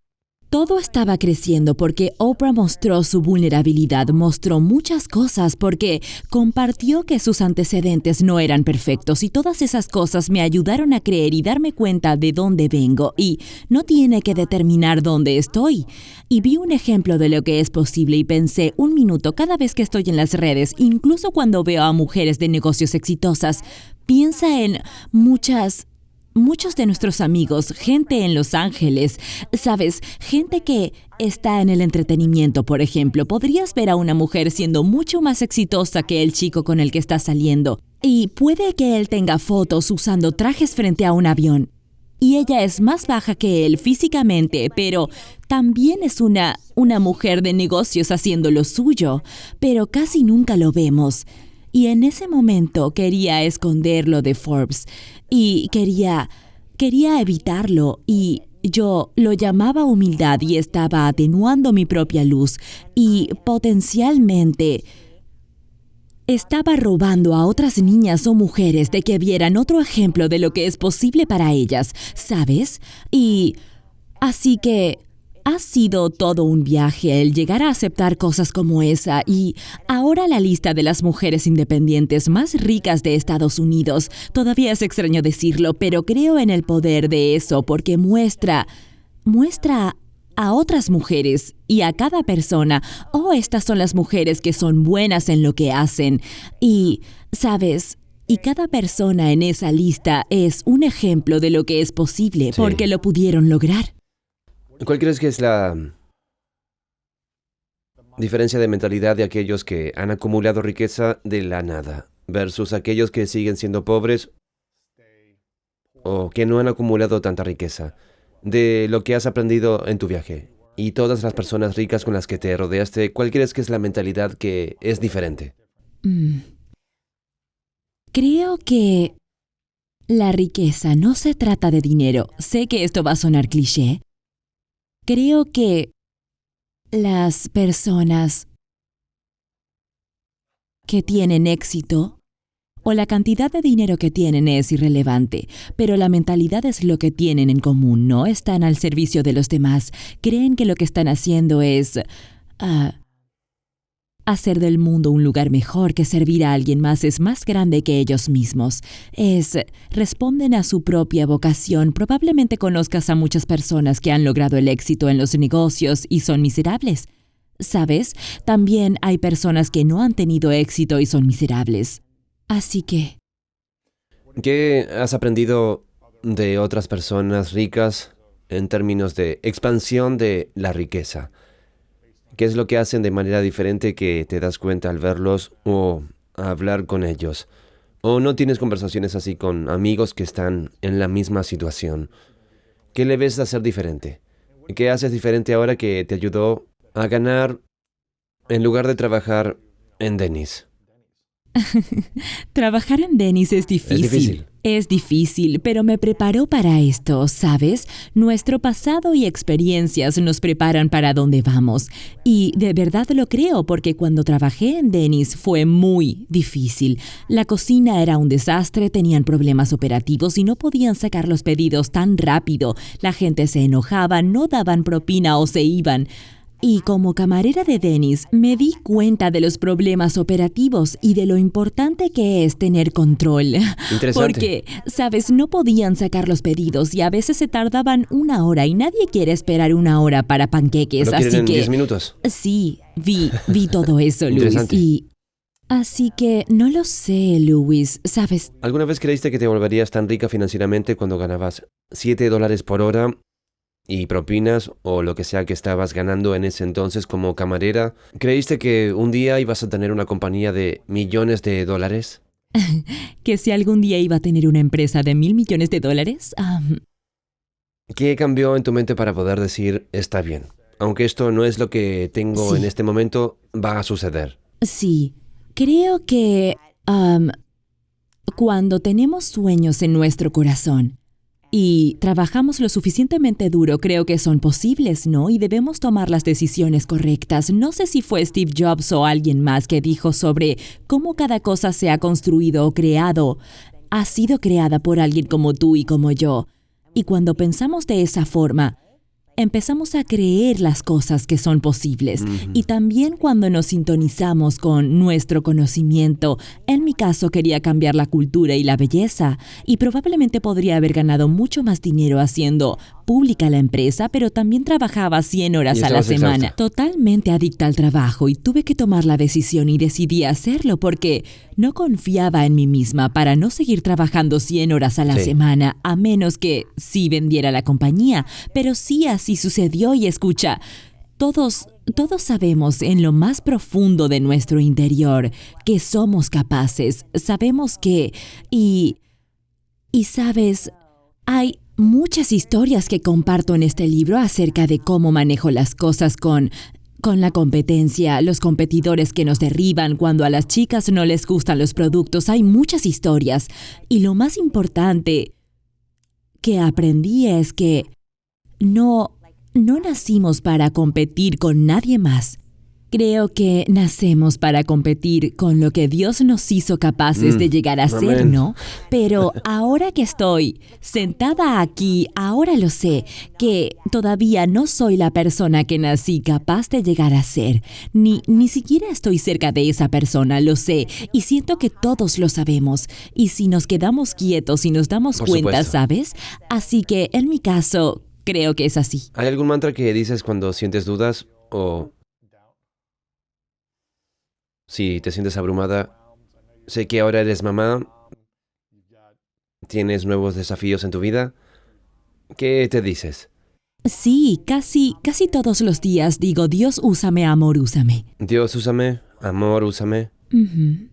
Todo estaba creciendo porque Oprah mostró su vulnerabilidad, mostró muchas cosas porque compartió que sus antecedentes no eran perfectos y todas esas cosas me ayudaron a creer y darme cuenta de dónde vengo y no tiene que determinar dónde estoy. Y vi un ejemplo de lo que es posible y pensé, un minuto, cada vez que estoy en las redes, incluso cuando veo a mujeres de negocios exitosas, piensa en muchos de nuestros amigos, gente en Los Ángeles, ¿sabes? Gente que está en el entretenimiento, por ejemplo. Podrías ver a una mujer siendo mucho más exitosa que el chico con el que está saliendo. Y puede que él tenga fotos usando trajes frente a un avión. Y ella es más baja que él físicamente, pero también es una mujer de negocios haciendo lo suyo. Pero casi nunca lo vemos. Y en ese momento quería esconderlo de Forbes y quería evitarlo y yo lo llamaba humildad y estaba atenuando mi propia luz y potencialmente estaba robando a otras niñas o mujeres de que vieran otro ejemplo de lo que es posible para ellas, ¿sabes? Y así que... ha sido todo un viaje el llegar a aceptar cosas como esa y ahora la lista de las mujeres independientes más ricas de Estados Unidos, todavía es extraño decirlo, pero creo en el poder de eso porque muestra a otras mujeres y a cada persona, estas son las mujeres que son buenas en lo que hacen y, ¿sabes? Y cada persona en esa lista es un ejemplo de lo que es posible Sí. porque lo pudieron lograr. ¿Cuál crees que es la diferencia de mentalidad de aquellos que han acumulado riqueza de la nada versus aquellos que siguen siendo pobres o que no han acumulado tanta riqueza? De lo que has aprendido en tu viaje y todas las personas ricas con las que te rodeaste, ¿cuál crees que es la mentalidad que es diferente? Creo que La riqueza no se trata de dinero. Sé que esto va a sonar cliché. Creo que las personas que tienen éxito o la cantidad de dinero que tienen es irrelevante, pero la mentalidad es lo que tienen en común. No están al servicio de los demás. Creen que lo que están haciendo es hacer del mundo un lugar mejor, que servir a alguien más es más grande que ellos mismos. Responden a su propia vocación. Probablemente conozcas a muchas personas que han logrado el éxito en los negocios y son miserables. ¿Sabes? También hay personas que no han tenido éxito y son miserables. Así que... ¿Qué has aprendido de otras personas ricas en términos de expansión de la riqueza? ¿Qué es lo que hacen de manera diferente que te das cuenta al verlos o hablar con ellos? ¿O no tienes conversaciones así con amigos que están en la misma situación? ¿Qué le ves hacer diferente? ¿Qué haces diferente ahora que te ayudó a ganar en lugar de trabajar en Denny's? Trabajar en Denny's es difícil. Es difícil, pero me preparó para esto, ¿sabes? Nuestro pasado y experiencias nos preparan para dónde vamos. Y de verdad lo creo, porque cuando trabajé en Denny's fue muy difícil. La cocina era un desastre, tenían problemas operativos y no podían sacar los pedidos tan rápido. La gente se enojaba, no daban propina o se iban. Y como camarera de Denny's me di cuenta de los problemas operativos y de lo importante que es tener control. Interesante. Porque, sabes, no podían sacar los pedidos y a veces se tardaban 1 hora y nadie quiere esperar 1 hora para panqueques. ¿Lo Así quieren en que 10 minutos? Sí, vi todo eso, Luis. Interesante. Y así que no lo sé, Luis. ¿Sabes? ¿Alguna vez creíste que te volverías tan rica financieramente cuando ganabas $7 por hora y propinas o lo que sea que estabas ganando en ese entonces como camarera? ¿Creíste que un día ibas a tener una compañía de millones de dólares? Que si algún día iba a tener una empresa de $1,000 millones. ¿Qué cambió en tu mente para poder decir, está bien, aunque esto no es lo que tengo Sí. en este momento, va a suceder? Sí, creo que cuando tenemos sueños en nuestro corazón y trabajamos lo suficientemente duro, creo que son posibles, ¿no? Y debemos tomar las decisiones correctas. No sé si fue Steve Jobs o alguien más que dijo sobre cómo cada cosa se ha construido o creado. Ha sido creada por alguien como tú y como yo. Y cuando pensamos de esa forma, empezamos a creer las cosas que son posibles. Y también cuando nos sintonizamos con nuestro conocimiento. En mi caso quería cambiar la cultura y la belleza. Y probablemente podría haber ganado mucho más dinero haciendo pública la empresa, pero también trabajaba 100 horas Y a la estabas semana. exhausta. Totalmente adicta al trabajo y tuve que tomar la decisión y decidí hacerlo porque no confiaba en mí misma para no seguir trabajando 100 horas a la Sí. semana, a menos que sí vendiera la compañía. Pero sí así sucedió y escucha, todos sabemos en lo más profundo de nuestro interior que somos capaces, sabemos que... Y sabes, hay muchas historias que comparto en este libro acerca de cómo manejo las cosas con la competencia, los competidores que nos derriban, cuando a las chicas no les gustan los productos. Hay muchas historias. Y lo más importante que aprendí es que no nacimos para competir con nadie más. Creo que nacemos para competir con lo que Dios nos hizo capaces de llegar a ser, amén. ¿no? Pero ahora que estoy sentada aquí, ahora lo sé, que todavía no soy la persona que nací capaz de llegar a ser. Ni siquiera estoy cerca de esa persona, lo sé. Y siento que todos lo sabemos. Y si nos quedamos quietos y nos damos Por cuenta, supuesto. ¿sabes? Así que en mi caso, creo que es así. ¿Hay algún mantra que dices cuando sientes dudas o si te sientes abrumada? Sé que ahora eres mamá, tienes nuevos desafíos en tu vida. ¿Qué te dices? Sí, casi todos los días digo, Dios, úsame, amor, úsame. Dios, úsame, amor, úsame. Ujú.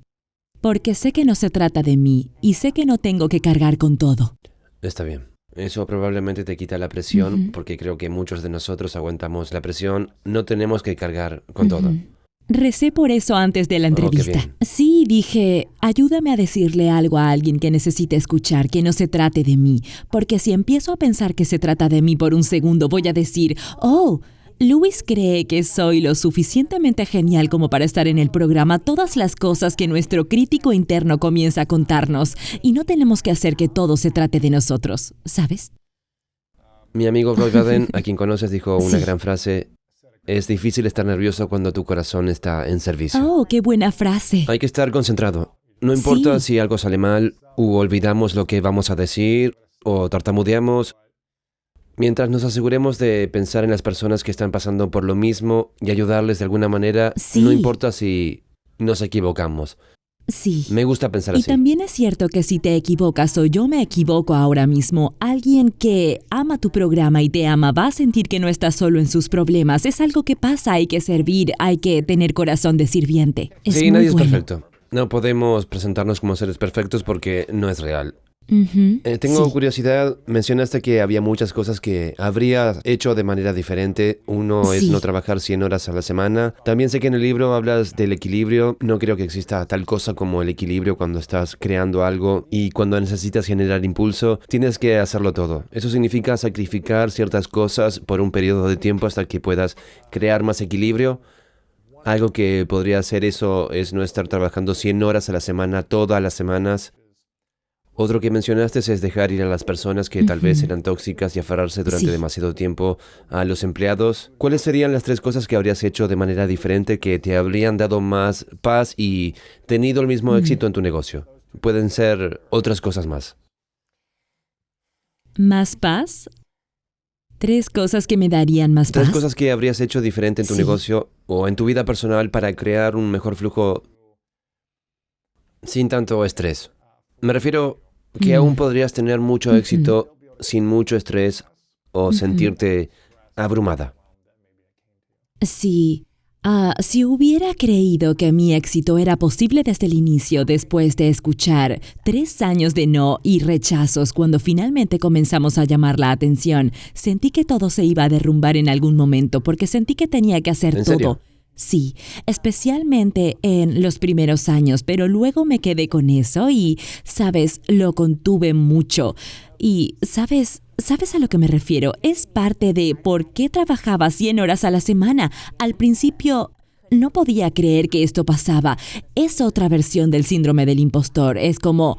Porque sé que no se trata de mí y sé que no tengo que cargar con todo. Está bien. Eso probablemente te quita la presión, Ujú. porque creo que muchos de nosotros aguantamos la presión. No tenemos que cargar con todo. Ujú. Recé por eso antes de la Oh, qué entrevista. bien. Sí, dije, ayúdame a decirle algo a alguien que necesite escuchar, que no se trate de mí. Porque si empiezo a pensar que se trata de mí por un segundo, voy a decir, oh, Luis cree que soy lo suficientemente genial como para estar en el programa, todas las cosas que nuestro crítico interno comienza a contarnos. Y no tenemos que hacer que todo se trate de nosotros, ¿sabes? Mi amigo Roy Baden, a quien conoces, dijo una Sí. gran frase. Es difícil estar nervioso cuando tu corazón está en servicio. Oh, qué buena frase. Hay que estar concentrado. No importa Sí. si algo sale mal, u olvidamos lo que vamos a decir, o tartamudeamos. Mientras nos aseguremos de pensar en las personas que están pasando por lo mismo y ayudarles de alguna manera, Sí. no importa si nos equivocamos. Sí. Me gusta pensar Y así. también es cierto que si te equivocas o yo me equivoco ahora mismo, alguien que ama tu programa y te ama va a sentir que no estás solo en sus problemas. Es algo que pasa, hay que servir, hay que tener corazón de sirviente. Es Sí, muy nadie es bueno. perfecto. No podemos presentarnos como seres perfectos porque no es real. Ujú, Tengo sí. curiosidad, mencionaste que había muchas cosas que habrías hecho de manera diferente. Uno es Sí. no trabajar 100 horas a la semana. También sé que en el libro hablas del equilibrio. No creo que exista tal cosa como el equilibrio cuando estás creando algo y cuando necesitas generar impulso, tienes que hacerlo todo. Eso significa sacrificar ciertas cosas por un periodo de tiempo hasta que puedas crear más equilibrio. Algo que podría hacer eso es no estar trabajando 100 horas a la semana todas las semanas. Otro que mencionaste es dejar ir a las personas que tal vez Ujú. eran tóxicas y aferrarse durante Sí. demasiado tiempo a los empleados. ¿Cuáles serían las 3 cosas que habrías hecho de manera diferente que te habrían dado más paz y tenido el mismo éxito en tu negocio? Pueden ser otras cosas más. ¿Más paz? 3 cosas que me darían más 3 paz. cosas que habrías hecho diferente en tu Sí. negocio o en tu vida personal para crear un mejor flujo sin tanto estrés. Me refiero que aún podrías tener mucho éxito sin mucho estrés o sentirte abrumada. Sí. Si hubiera creído que mi éxito era posible desde el inicio, después de escuchar 3 años de no y rechazos, cuando finalmente comenzamos a llamar la atención, sentí que todo se iba a derrumbar en algún momento porque sentí que tenía que hacer ¿En todo. serio? Sí, especialmente en los primeros años, pero luego me quedé con eso y, sabes, lo contuve mucho. Y, ¿sabes a lo que me refiero? Es parte de por qué trabajaba 100 horas a la semana. Al principio no podía creer que esto pasaba. Es otra versión del síndrome del impostor. Es como...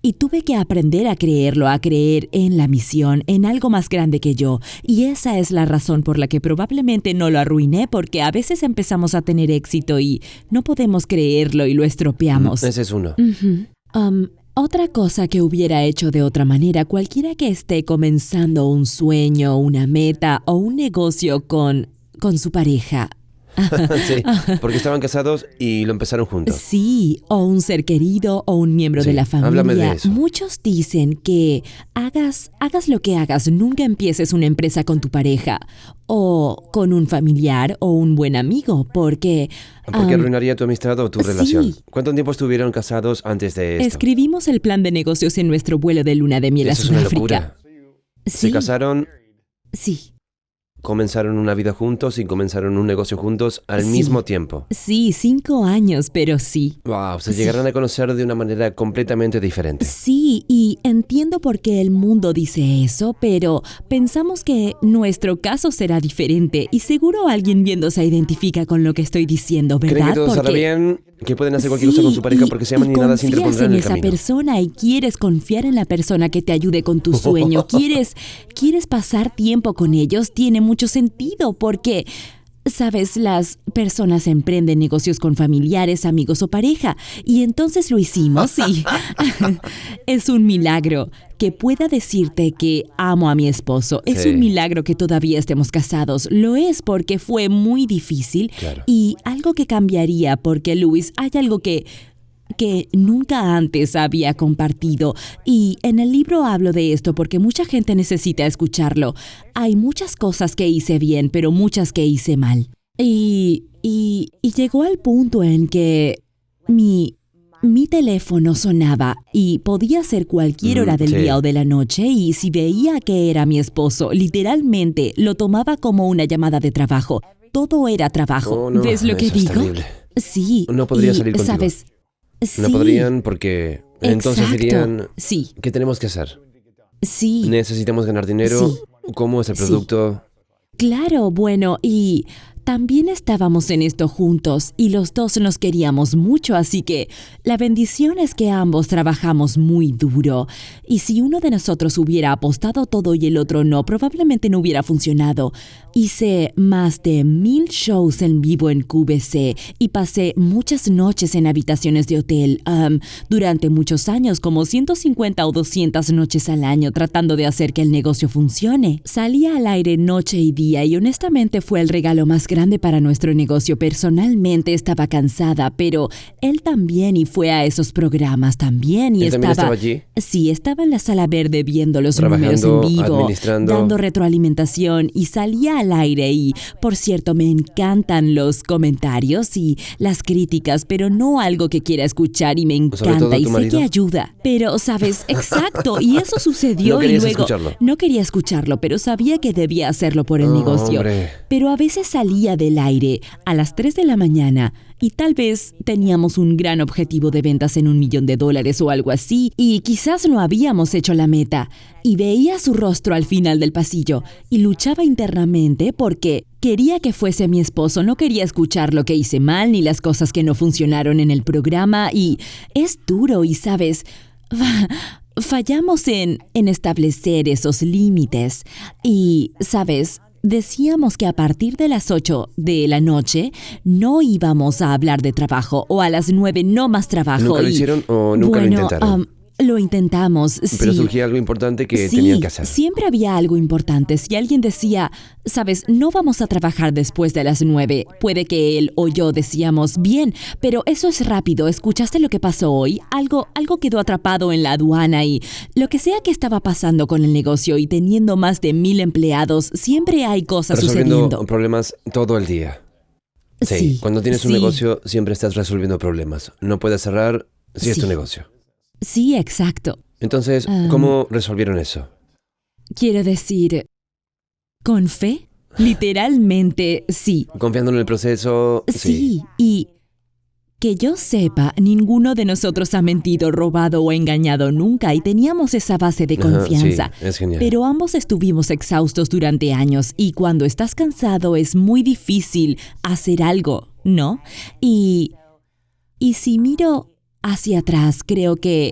Y tuve que aprender a creerlo, a creer en la misión, en algo más grande que yo. Y esa es la razón por la que probablemente no lo arruiné, porque a veces empezamos a tener éxito y no podemos creerlo y lo estropeamos. Ese es uno. Otra cosa que hubiera hecho de otra manera, cualquiera que esté comenzando un sueño, una meta o un negocio con su pareja. Sí, porque estaban casados y lo empezaron juntos. Sí, o un ser querido o un miembro Sí, de la familia. háblame de eso. Muchos dicen que hagas lo que hagas, nunca empieces una empresa con tu pareja o con un familiar o un buen amigo, porque Porque arruinaría tu amistad o tu sí. relación. ¿Cuánto tiempo estuvieron casados antes de esto? escribimos el plan de negocios en nuestro vuelo de luna de miel a Eso es una Sudáfrica. locura. Sí, Se casaron, sí. comenzaron una vida juntos y comenzaron un negocio juntos al Sí. mismo tiempo. Sí, 5 años, pero sí. Wow, se llegaron a conocer de una manera completamente diferente. Sí, y entiendo por qué el mundo dice eso, pero pensamos que nuestro caso será diferente y seguro alguien viendo se identifica con lo que estoy diciendo, ¿verdad? Creen que todo estará bien, que pueden hacer cualquier cosa con su pareja porque se aman y nada se interpondrá en el esa camino. persona y quieres confiar en la persona que te ayude con tu sueño. Quieres pasar tiempo con ellos. Tiene mucho sentido porque... Sabes, las personas emprenden negocios con familiares, amigos o pareja. Y entonces lo hicimos y es un milagro que pueda decirte que amo a mi esposo. Es Sí. un milagro que todavía estemos casados. Lo es porque fue muy difícil Claro. y algo que cambiaría porque, Luis, hay algo que nunca antes había compartido. Y en el libro hablo de esto porque mucha gente necesita escucharlo. Hay muchas cosas que hice bien, pero muchas que hice mal. Y llegó al punto en que mi teléfono sonaba y podía ser cualquier hora del sí. día o de la noche y si veía que era mi esposo, literalmente lo tomaba como una llamada de trabajo. todo era trabajo. Oh, no, ¿Ves lo que eso es digo? terrible. Sí. No podría y, salir contigo. ¿sabes? No Sí, podrían porque entonces exacto. dirían, Sí, ¿qué tenemos que hacer? sí, ¿Necesitamos ganar dinero? Sí. ¿Cómo es el Sí. producto? claro, bueno, y también estábamos en esto juntos y los dos nos queríamos mucho, así que la bendición es que ambos trabajamos muy duro. Y si uno de nosotros hubiera apostado todo y el otro no, probablemente no hubiera funcionado. Hice más de 1000 shows en vivo en QVC y pasé muchas noches en habitaciones de hotel durante muchos años, como 150 o 200 noches al año, tratando de hacer que el negocio funcione. Salía al aire noche y día y honestamente fue el regalo más grande para nuestro negocio. Personalmente estaba cansada, pero él también y fue a esos programas también y ¿Él también estaba allí? Sí, estaba en la sala verde viendo los números en Trabajando, vivo, administrando. dando retroalimentación y salía al aire y, por cierto, me encantan los comentarios y las críticas, pero no algo que quiera escuchar y me Sobre todo encanta y tu sé marido. que ayuda. Pero, ¿sabes? Exacto, y eso sucedió No y querías luego escucharlo. no quería escucharlo, pero sabía que debía hacerlo por el Oh, negocio. hombre. Pero a veces salía del aire a las 3 de la mañana y tal vez teníamos un gran objetivo de ventas en $1 millón o algo así y quizás no habíamos hecho la meta. Y veía su rostro al final del pasillo y luchaba internamente porque quería que fuese mi esposo, no quería escuchar lo que hice mal ni las cosas que no funcionaron en el programa y es duro y sabes, fallamos en establecer esos límites y, sabes, decíamos que a partir de las 8 de la noche no íbamos a hablar de trabajo o a las 9 no más trabajo. ¿Nunca lo y, hicieron o nunca lo bueno, intentaron? Lo intentamos, Pero sí. surgía algo importante que Sí, tenían que hacer. siempre había algo importante. Si alguien decía, sabes, no vamos a trabajar después de las 9, puede que él o yo decíamos, bien, pero eso es rápido. ¿Escuchaste lo que pasó hoy? Algo quedó atrapado en la aduana y lo que sea que estaba pasando con el negocio y teniendo más de 1000 empleados, siempre hay cosas Resolviendo sucediendo. problemas todo el día. Sí, cuando tienes un sí. negocio siempre estás resolviendo problemas. No puedes cerrar si es Sí. tu negocio. Sí, exacto. Entonces, ¿cómo resolvieron eso? Quiero decir, ¿con fe? Literalmente, sí. Confiando en el proceso. Sí, y que yo sepa, ninguno de nosotros ha mentido, robado o engañado nunca y teníamos esa base de Ajá, confianza. sí, es genial. Pero ambos estuvimos exhaustos durante años y cuando estás cansado es muy difícil hacer algo, ¿no? Y si miro hacia atrás, creo que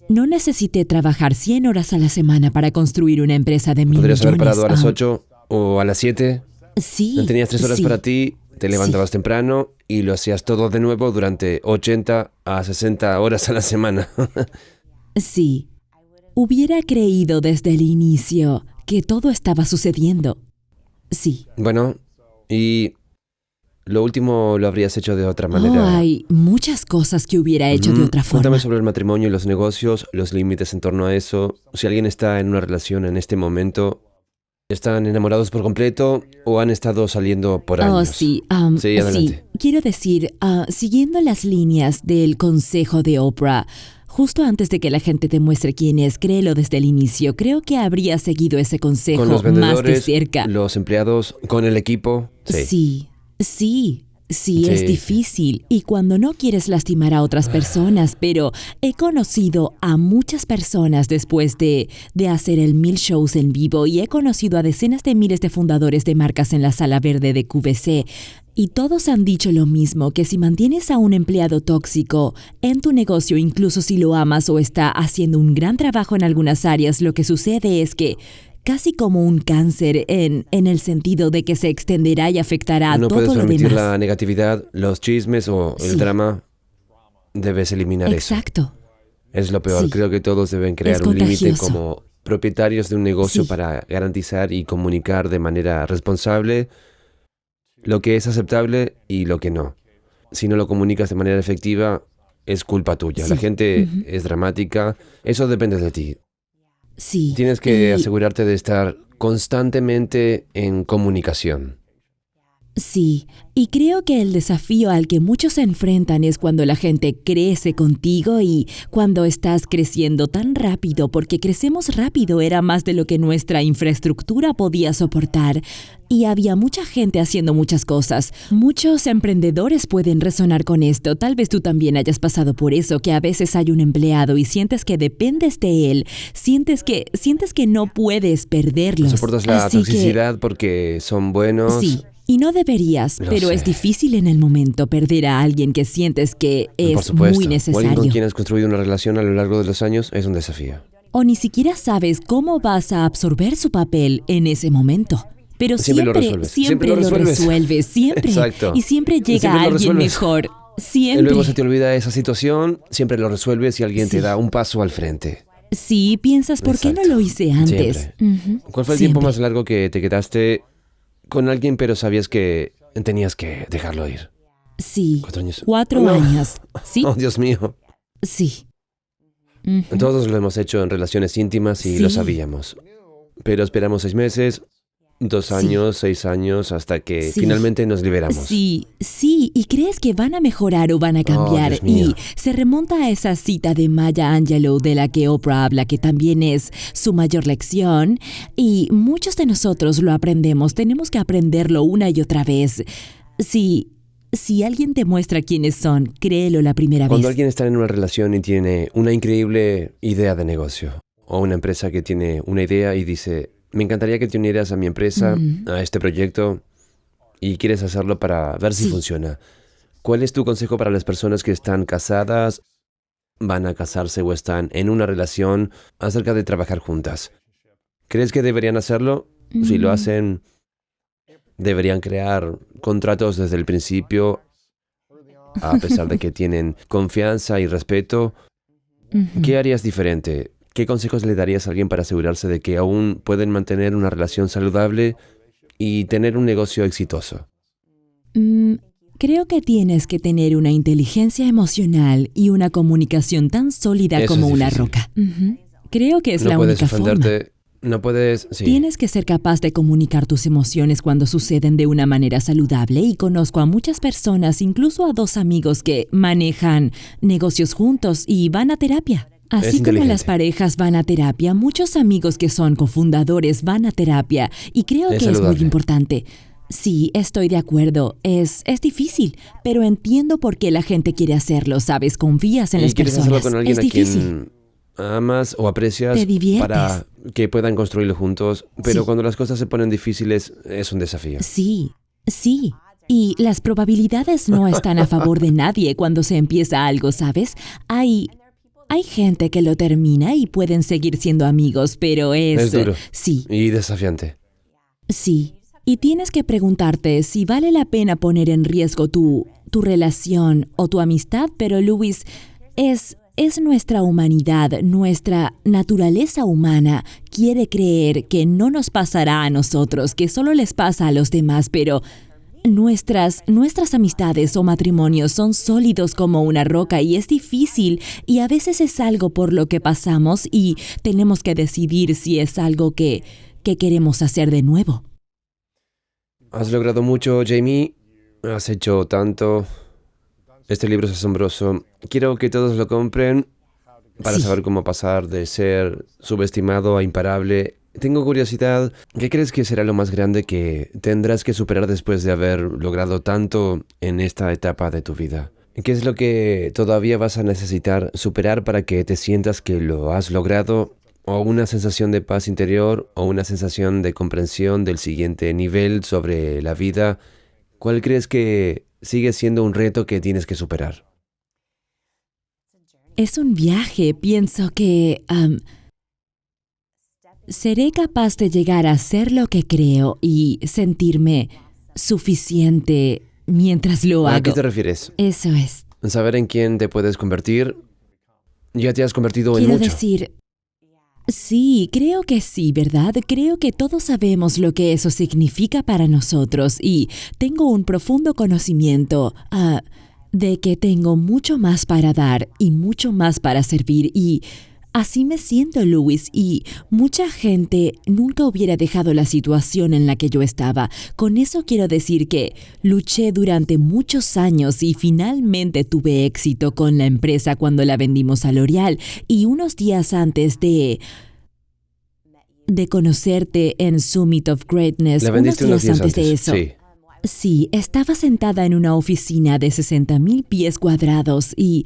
no necesité trabajar 100 horas a la semana para construir una empresa de 1000 ¿Podrías haber millones. parado a las 8 o a las 7? Sí. No tenías 3 horas sí. para ti, te levantabas temprano y lo hacías todo de nuevo durante 80 a 60 horas a la semana. Sí. Hubiera creído desde el inicio que todo estaba sucediendo. Sí. Bueno, y lo último lo habrías hecho de otra Oh, manera. hay muchas cosas que hubiera hecho de otra forma. Cuéntame sobre el matrimonio y los negocios, los límites en torno a eso. Si alguien está en una relación en este momento, ¿están enamorados por completo o han estado saliendo por años? Oh, sí. Sí, adelante. Quiero decir, siguiendo las líneas del consejo de Oprah, justo antes de que la gente te muestre quién es, créelo desde el inicio. Creo que habría seguido ese consejo Con los más de vendedores, cerca. los empleados, con el equipo. Sí, Sí. es difícil y cuando no quieres lastimar a otras personas, pero he conocido a muchas personas después de hacer el 1000 shows en vivo y he conocido a decenas de miles de fundadores de marcas en la sala verde de QVC y todos han dicho lo mismo, que si mantienes a un empleado tóxico en tu negocio, incluso si lo amas o está haciendo un gran trabajo en algunas áreas, lo que sucede es que casi como un cáncer en el sentido de que se extenderá y afectará a No todo puedes lo permitir demás. la negatividad, los chismes o el Sí. drama. Debes eliminar Exacto. eso. Es lo peor. Sí. Creo que todos deben crear Es un límite contagioso. como propietarios de un negocio Sí. para garantizar y comunicar de manera responsable lo que es aceptable y lo que no. Si no lo comunicas de manera efectiva, es culpa tuya. Sí. La gente Ujú. es dramática. Eso depende de ti. Sí. Tienes que Y- asegurarte de estar constantemente en comunicación. Sí, y creo que el desafío al que muchos se enfrentan es cuando la gente crece contigo y cuando estás creciendo tan rápido, porque crecemos rápido, era más de lo que nuestra infraestructura podía soportar. Y había mucha gente haciendo muchas cosas. Muchos emprendedores pueden resonar con esto. Tal vez tú también hayas pasado por eso, que a veces hay un empleado y sientes que dependes de él. Sientes que no puedes perderlos. Soportas la Así que- toxicidad porque son buenos. Sí, y no deberías, Lo pero sé. es difícil en el momento perder a alguien que sientes que Por es supuesto. muy O alguien necesario. con quien has construido una relación a lo largo de los años es un desafío. O ni siquiera sabes cómo vas a absorber su papel en ese momento. Pero Siempre lo siempre, resuelves. siempre Siempre lo lo resuelves. resuelves, siempre. Exacto. Y siempre llega Siempre lo alguien resuelves. mejor. Y Siempre. luego se te olvida esa situación, siempre lo resuelves y alguien te Sí. da un paso al frente. Sí, piensas, ¿por qué no Exacto. lo hice antes? Siempre. Ujú, ¿Cuál fue el tiempo siempre. más largo que te quedaste con alguien pero sabías que tenías que dejarlo ir? Sí, 4 años. 4 No. años. Sí, Oh, Dios mío. sí. Ujú. Todos lo hemos hecho en relaciones íntimas y Sí. lo sabíamos. Pero esperamos 6 meses, 2 Sí. años, 6 años, hasta que Sí. finalmente nos liberamos. Sí, sí, y crees que van a mejorar o van a cambiar. Dios mío. Y se remonta a esa cita de Maya Angelou de la que Oprah habla, que también es su mayor lección. Y muchos de nosotros lo aprendemos, tenemos que aprenderlo una y otra vez. Si alguien te muestra quiénes son, créelo la primera Cuando vez. alguien está en una relación y tiene una increíble idea de negocio, o una empresa que tiene una idea y dice, me encantaría que te unieras a mi empresa, a este proyecto, y quieres hacerlo para ver si Sí. funciona. ¿Cuál es tu consejo para las personas que están casadas, van a casarse o están en una relación acerca de trabajar juntas? ¿Crees que deberían hacerlo? Si lo hacen, deberían crear contratos desde el principio, a pesar de que tienen confianza y respeto. Ujú. ¿Qué harías diferente? ¿Qué consejos le darías a alguien para asegurarse de que aún pueden mantener una relación saludable y tener un negocio exitoso? Creo que tienes que tener una inteligencia emocional y una comunicación tan sólida Eso como es una difícil. roca. Ujú. Creo que es No la puedes única forma. ofenderte, no puedes... Sí. Tienes que ser capaz de comunicar tus emociones cuando suceden de una manera saludable y conozco a muchas personas, incluso a 2 amigos que manejan negocios juntos y van a terapia. Así como inteligente. las parejas van a terapia, muchos amigos que son cofundadores van a terapia y creo Es que es muy saludable. importante. Sí, estoy de acuerdo. Es difícil, pero entiendo por qué la gente quiere hacerlo, ¿sabes? Confías en ¿Y las quieres personas. hacerlo con alguien Es a difícil. quien amas o aprecias Te diviertes. para que puedan construirlo juntos? Pero Sí. cuando las cosas se ponen difíciles, es un desafío. Sí, sí. Y las probabilidades no están a favor de nadie cuando se empieza algo, ¿sabes? Hay gente que lo termina y pueden seguir siendo amigos, pero Es duro. Sí, Y desafiante. sí. Y tienes que preguntarte si vale la pena poner en riesgo tu relación o tu amistad, pero Luis, es nuestra humanidad, nuestra naturaleza humana quiere creer que no nos pasará a nosotros, que solo les pasa a los demás, pero nuestras amistades o matrimonios son sólidos como una roca y es difícil y a veces es algo por lo que pasamos y tenemos que decidir si es algo que queremos hacer de nuevo. Has logrado mucho, Jamie. Has hecho tanto. Este libro es asombroso. Quiero que todos lo compren para Sí. saber cómo pasar de ser subestimado a imparable. Tengo curiosidad. ¿Qué crees que será lo más grande que tendrás que superar después de haber logrado tanto en esta etapa de tu vida? ¿Qué es lo que todavía vas a necesitar superar para que te sientas que lo has logrado? ¿O una sensación de paz interior? ¿O una sensación de comprensión del siguiente nivel sobre la vida? ¿Cuál crees que sigue siendo un reto que tienes que superar? Es un viaje, pienso que seré capaz de llegar a ser lo que creo y sentirme suficiente mientras lo ¿A hago. qué te refieres? Eso es. ¿Saber en quién te puedes convertir? Ya te has convertido en Quiero mucho. decir, sí, creo que sí, ¿verdad? Creo que todos sabemos lo que eso significa para nosotros y tengo un profundo conocimiento de que tengo mucho más para dar y mucho más para servir y Así me siento, Louis, y mucha gente nunca hubiera dejado la situación en la que yo estaba. Con eso quiero decir que luché durante muchos años y finalmente tuve éxito con la empresa cuando la vendimos a L'Oréal. Y unos días antes de conocerte en Summit of Greatness, La unos vendiste días unos días antes de eso. Sí. Sí, estaba sentada en una oficina de 60,000 pies cuadrados y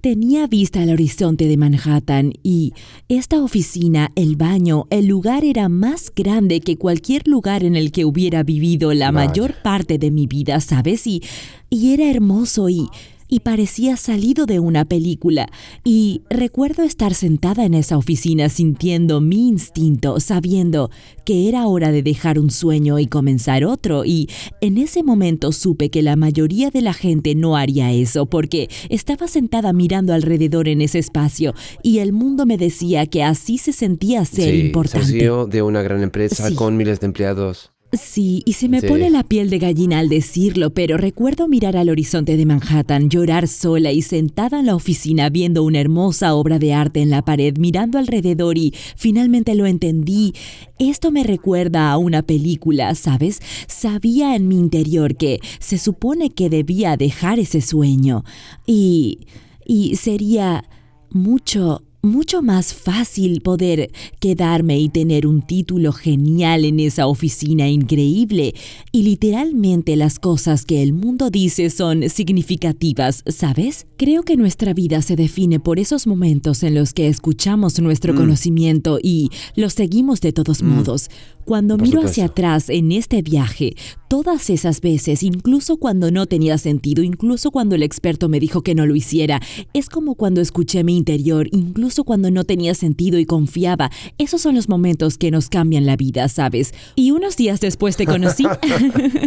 tenía vista al horizonte de Manhattan, y esta oficina, el baño, el lugar era más grande que cualquier lugar en el que hubiera vivido la Vaya. mayor parte de mi vida, ¿sabes? Y era hermoso y parecía salido de una película. Y recuerdo estar sentada en esa oficina sintiendo mi instinto, sabiendo que era hora de dejar un sueño y comenzar otro. Y en ese momento supe que la mayoría de la gente no haría eso, porque estaba sentada mirando alrededor en ese espacio y el mundo me decía que así se sentía ser Sí, importante. ser CEO de una gran empresa Sí. con miles de empleados. Sí, y se me Sí. pone la piel de gallina al decirlo, pero recuerdo mirar al horizonte de Manhattan, llorar sola y sentada en la oficina viendo una hermosa obra de arte en la pared, mirando alrededor, y finalmente lo entendí. Esto me recuerda a una película, ¿sabes? Sabía en mi interior que se supone que debía dejar ese sueño y sería mucho más fácil poder quedarme y tener un título genial en esa oficina increíble. Y literalmente las cosas que el mundo dice son significativas, ¿sabes? Creo que nuestra vida se define por esos momentos en los que escuchamos nuestro conocimiento y lo seguimos de todos modos. Cuando Por miro supuesto. hacia atrás en este viaje, todas esas veces, incluso cuando no tenía sentido, incluso cuando el experto me dijo que no lo hiciera, es como cuando escuché mi interior, incluso cuando no tenía sentido y confiaba. Esos son los momentos que nos cambian la vida, ¿sabes? Y unos días después te conocí.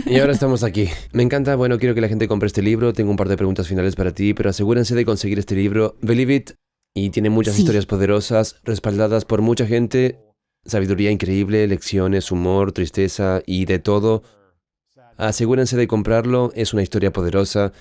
Y ahora estamos aquí. Me encanta, bueno, quiero que la gente compre este libro. Tengo un par de preguntas finales para ti, pero asegúrense de conseguir este libro, Believe It, y tiene muchas Sí. historias poderosas, respaldadas por mucha gente, sabiduría increíble, lecciones, humor, tristeza y de todo. Asegúrense de comprarlo, es una historia poderosa.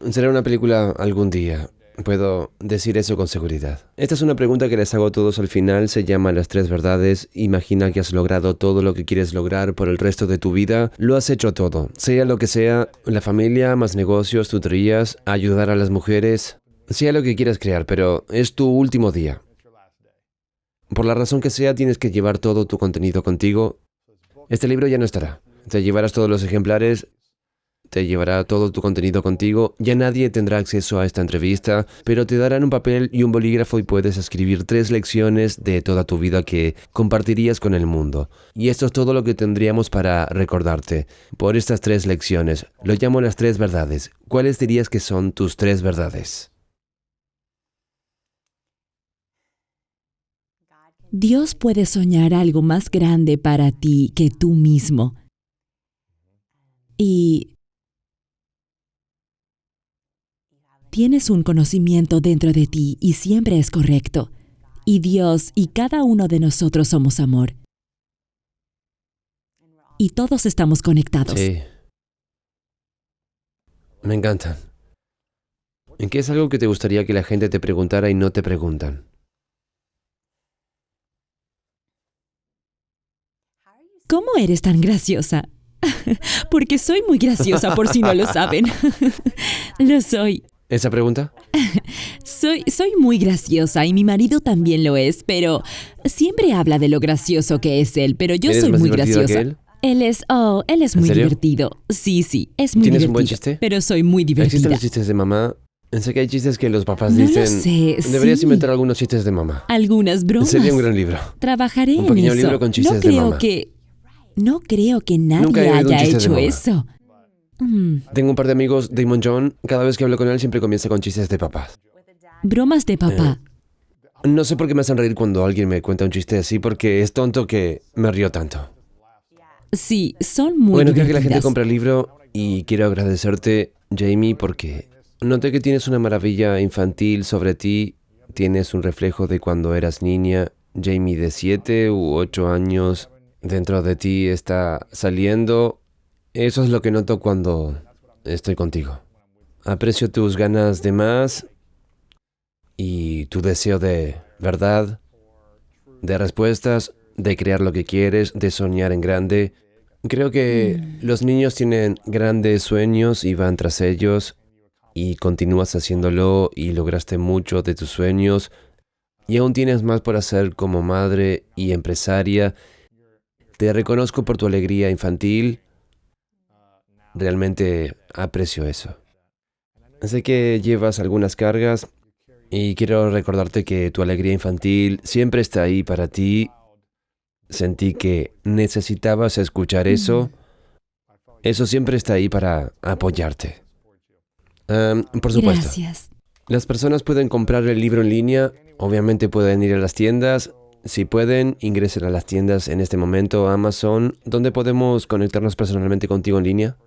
Será una película algún día. Puedo decir eso con seguridad. Esta es una pregunta que les hago a todos al final, se llama Las Tres Verdades. Imagina que has logrado todo lo que quieres lograr por el resto de tu vida. Lo has hecho todo, sea lo que sea, la familia, más negocios, tutorías, ayudar a las mujeres, sea lo que quieras crear, pero es tu último día. Por la razón que sea, tienes que llevar todo tu contenido contigo. Este libro ya no estará. Te llevarás todos los ejemplares, te llevará todo tu contenido contigo. Ya nadie tendrá acceso a esta entrevista, pero te darán un papel y un bolígrafo y puedes escribir 3 lecciones de toda tu vida que compartirías con el mundo. Y esto es todo lo que tendríamos para recordarte por estas 3 lecciones. Lo llamo las 3 verdades. ¿Cuáles dirías que son tus 3 verdades? Dios puede soñar algo más grande para ti que tú mismo. Y tienes un conocimiento dentro de ti y siempre es correcto. Y Dios y cada uno de nosotros somos amor. Y todos estamos conectados. Sí. Me encantan. ¿En qué es algo que te gustaría que la gente te preguntara y no te preguntan? ¿Cómo eres tan graciosa? Porque soy muy graciosa, por si no lo saben. Lo soy. ¿Esa pregunta? Soy muy graciosa y mi marido también lo es, pero siempre habla de lo gracioso que es él, pero yo ¿Eres soy más muy divertida graciosa. que él? Él es ¿En muy serio? divertido. Sí, es muy ¿Tienes divertido. un buen chiste? Pero soy muy ¿Existen divertida. los chistes de mamá? Sé que hay chistes que los papás No lo dicen... sé, Deberías sí. inventar algunos chistes de mamá. Algunas bromas. Sería un gran libro. Trabajaré Un en pequeño eso. libro con chistes no de creo mamá. No creo que nadie Nunca he oído un haya chiste de hecho mamá. eso. Tengo un par de amigos, Damon John. Cada vez que hablo con él siempre comienza con chistes de papás. Bromas de papá. No sé por qué me hacen reír cuando alguien me cuenta un chiste así, porque es tonto que me río tanto. Sí, son muy Bueno, quiero que la gente divertidas. compre el libro y quiero agradecerte, Jamie, porque noté que tienes una maravilla infantil sobre ti. Tienes un reflejo de cuando eras niña. Jamie de 7 u 8 años dentro de ti está saliendo. Eso es lo que noto cuando estoy contigo. Aprecio tus ganas de más y tu deseo de verdad, de respuestas, de crear lo que quieres, de soñar en grande. Creo que los niños tienen grandes sueños y van tras ellos y continúas haciéndolo y lograste mucho de tus sueños y aún tienes más por hacer como madre y empresaria. Te reconozco por tu alegría infantil. Realmente aprecio eso. Sé que llevas algunas cargas y quiero recordarte que tu alegría infantil siempre está ahí para ti. Sentí que necesitabas escuchar eso. Eso siempre está ahí para apoyarte. Por supuesto. Gracias. Las personas pueden comprar el libro en línea. Obviamente pueden ir a las tiendas. Si pueden, ingresen a las tiendas en este momento, Amazon. ¿Dónde podemos conectarnos personalmente contigo en línea?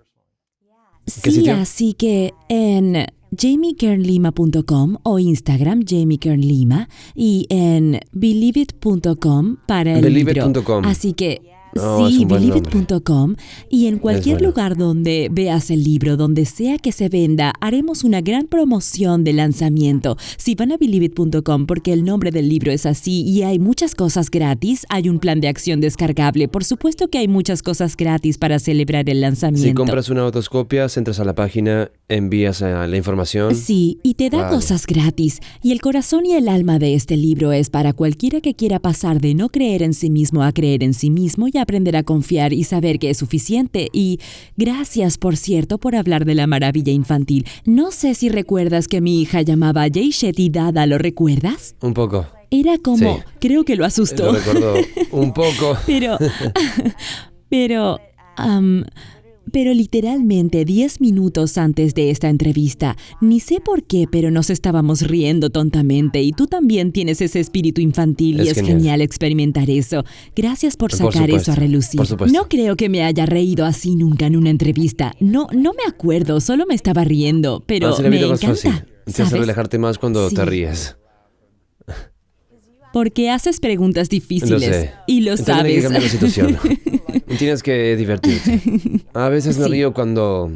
¿Qué Sí, sitio? así que en jamiekernlima.com o Instagram jamiekernlima y en believeit.com para el libro. Believeit.com. Así que Oh, es sí, un buen believeit.com y en cualquier bueno. lugar donde veas el libro, donde sea que se venda, haremos una gran promoción de lanzamiento. Si van a believeit.com porque el nombre del libro es así y hay muchas cosas gratis, hay un plan de acción descargable. Por supuesto que hay muchas cosas gratis para celebrar el lanzamiento. Si compras una autocopia, entras a la página, envías la información. Sí, y te da Vale. cosas gratis. Y el corazón y el alma de este libro es para cualquiera que quiera pasar de no creer en sí mismo a creer en sí mismo y aprender a confiar y saber que es suficiente. Y gracias, por cierto, por hablar de la maravilla infantil. No sé si recuerdas que mi hija llamaba Jay Shetty Dada, ¿lo recuerdas? Un poco. Era como, Sí. creo que lo asustó. Lo recuerdo un poco. Pero, pero literalmente 10 minutos antes de esta entrevista, ni sé por qué, pero nos estábamos riendo tontamente y tú también tienes ese espíritu infantil y Es es genial. genial experimentar eso. Gracias por Por sacar supuesto, eso a relucir. por supuesto. No creo que me haya reído así nunca en una entrevista. No me acuerdo, solo me estaba riendo, pero Hace la me vida más encanta. fácil. Te hace ¿sabes? relajarte más cuando Sí. te ríes. Porque haces preguntas Lo difíciles sé. y lo Entonces hay que sabes. cambiar la situación. Tienes que divertirte. A veces me Sí. río cuando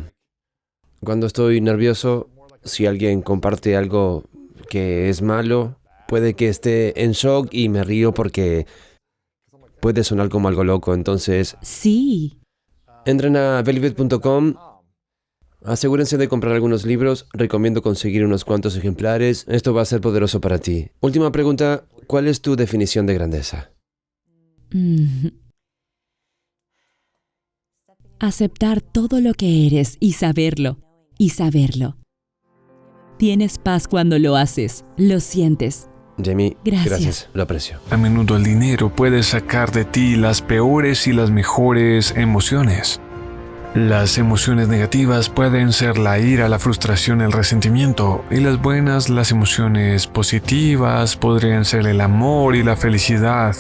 estoy nervioso. Si alguien comparte algo que es malo, puede que esté en shock y me río porque puede sonar como algo loco. Entonces, Sí. entren a believeit.com. Asegúrense de comprar algunos libros. Recomiendo conseguir unos cuantos ejemplares. Esto va a ser poderoso para ti. Última pregunta. ¿Cuál es tu definición de grandeza? Aceptar todo lo que eres y saberlo. Tienes paz cuando lo haces, lo sientes. Jamie, Gracias. Lo aprecio. A menudo el dinero puede sacar de ti las peores y las mejores emociones. Las emociones negativas pueden ser la ira, la frustración, el resentimiento, y las buenas, las emociones positivas, podrían ser el amor y la felicidad.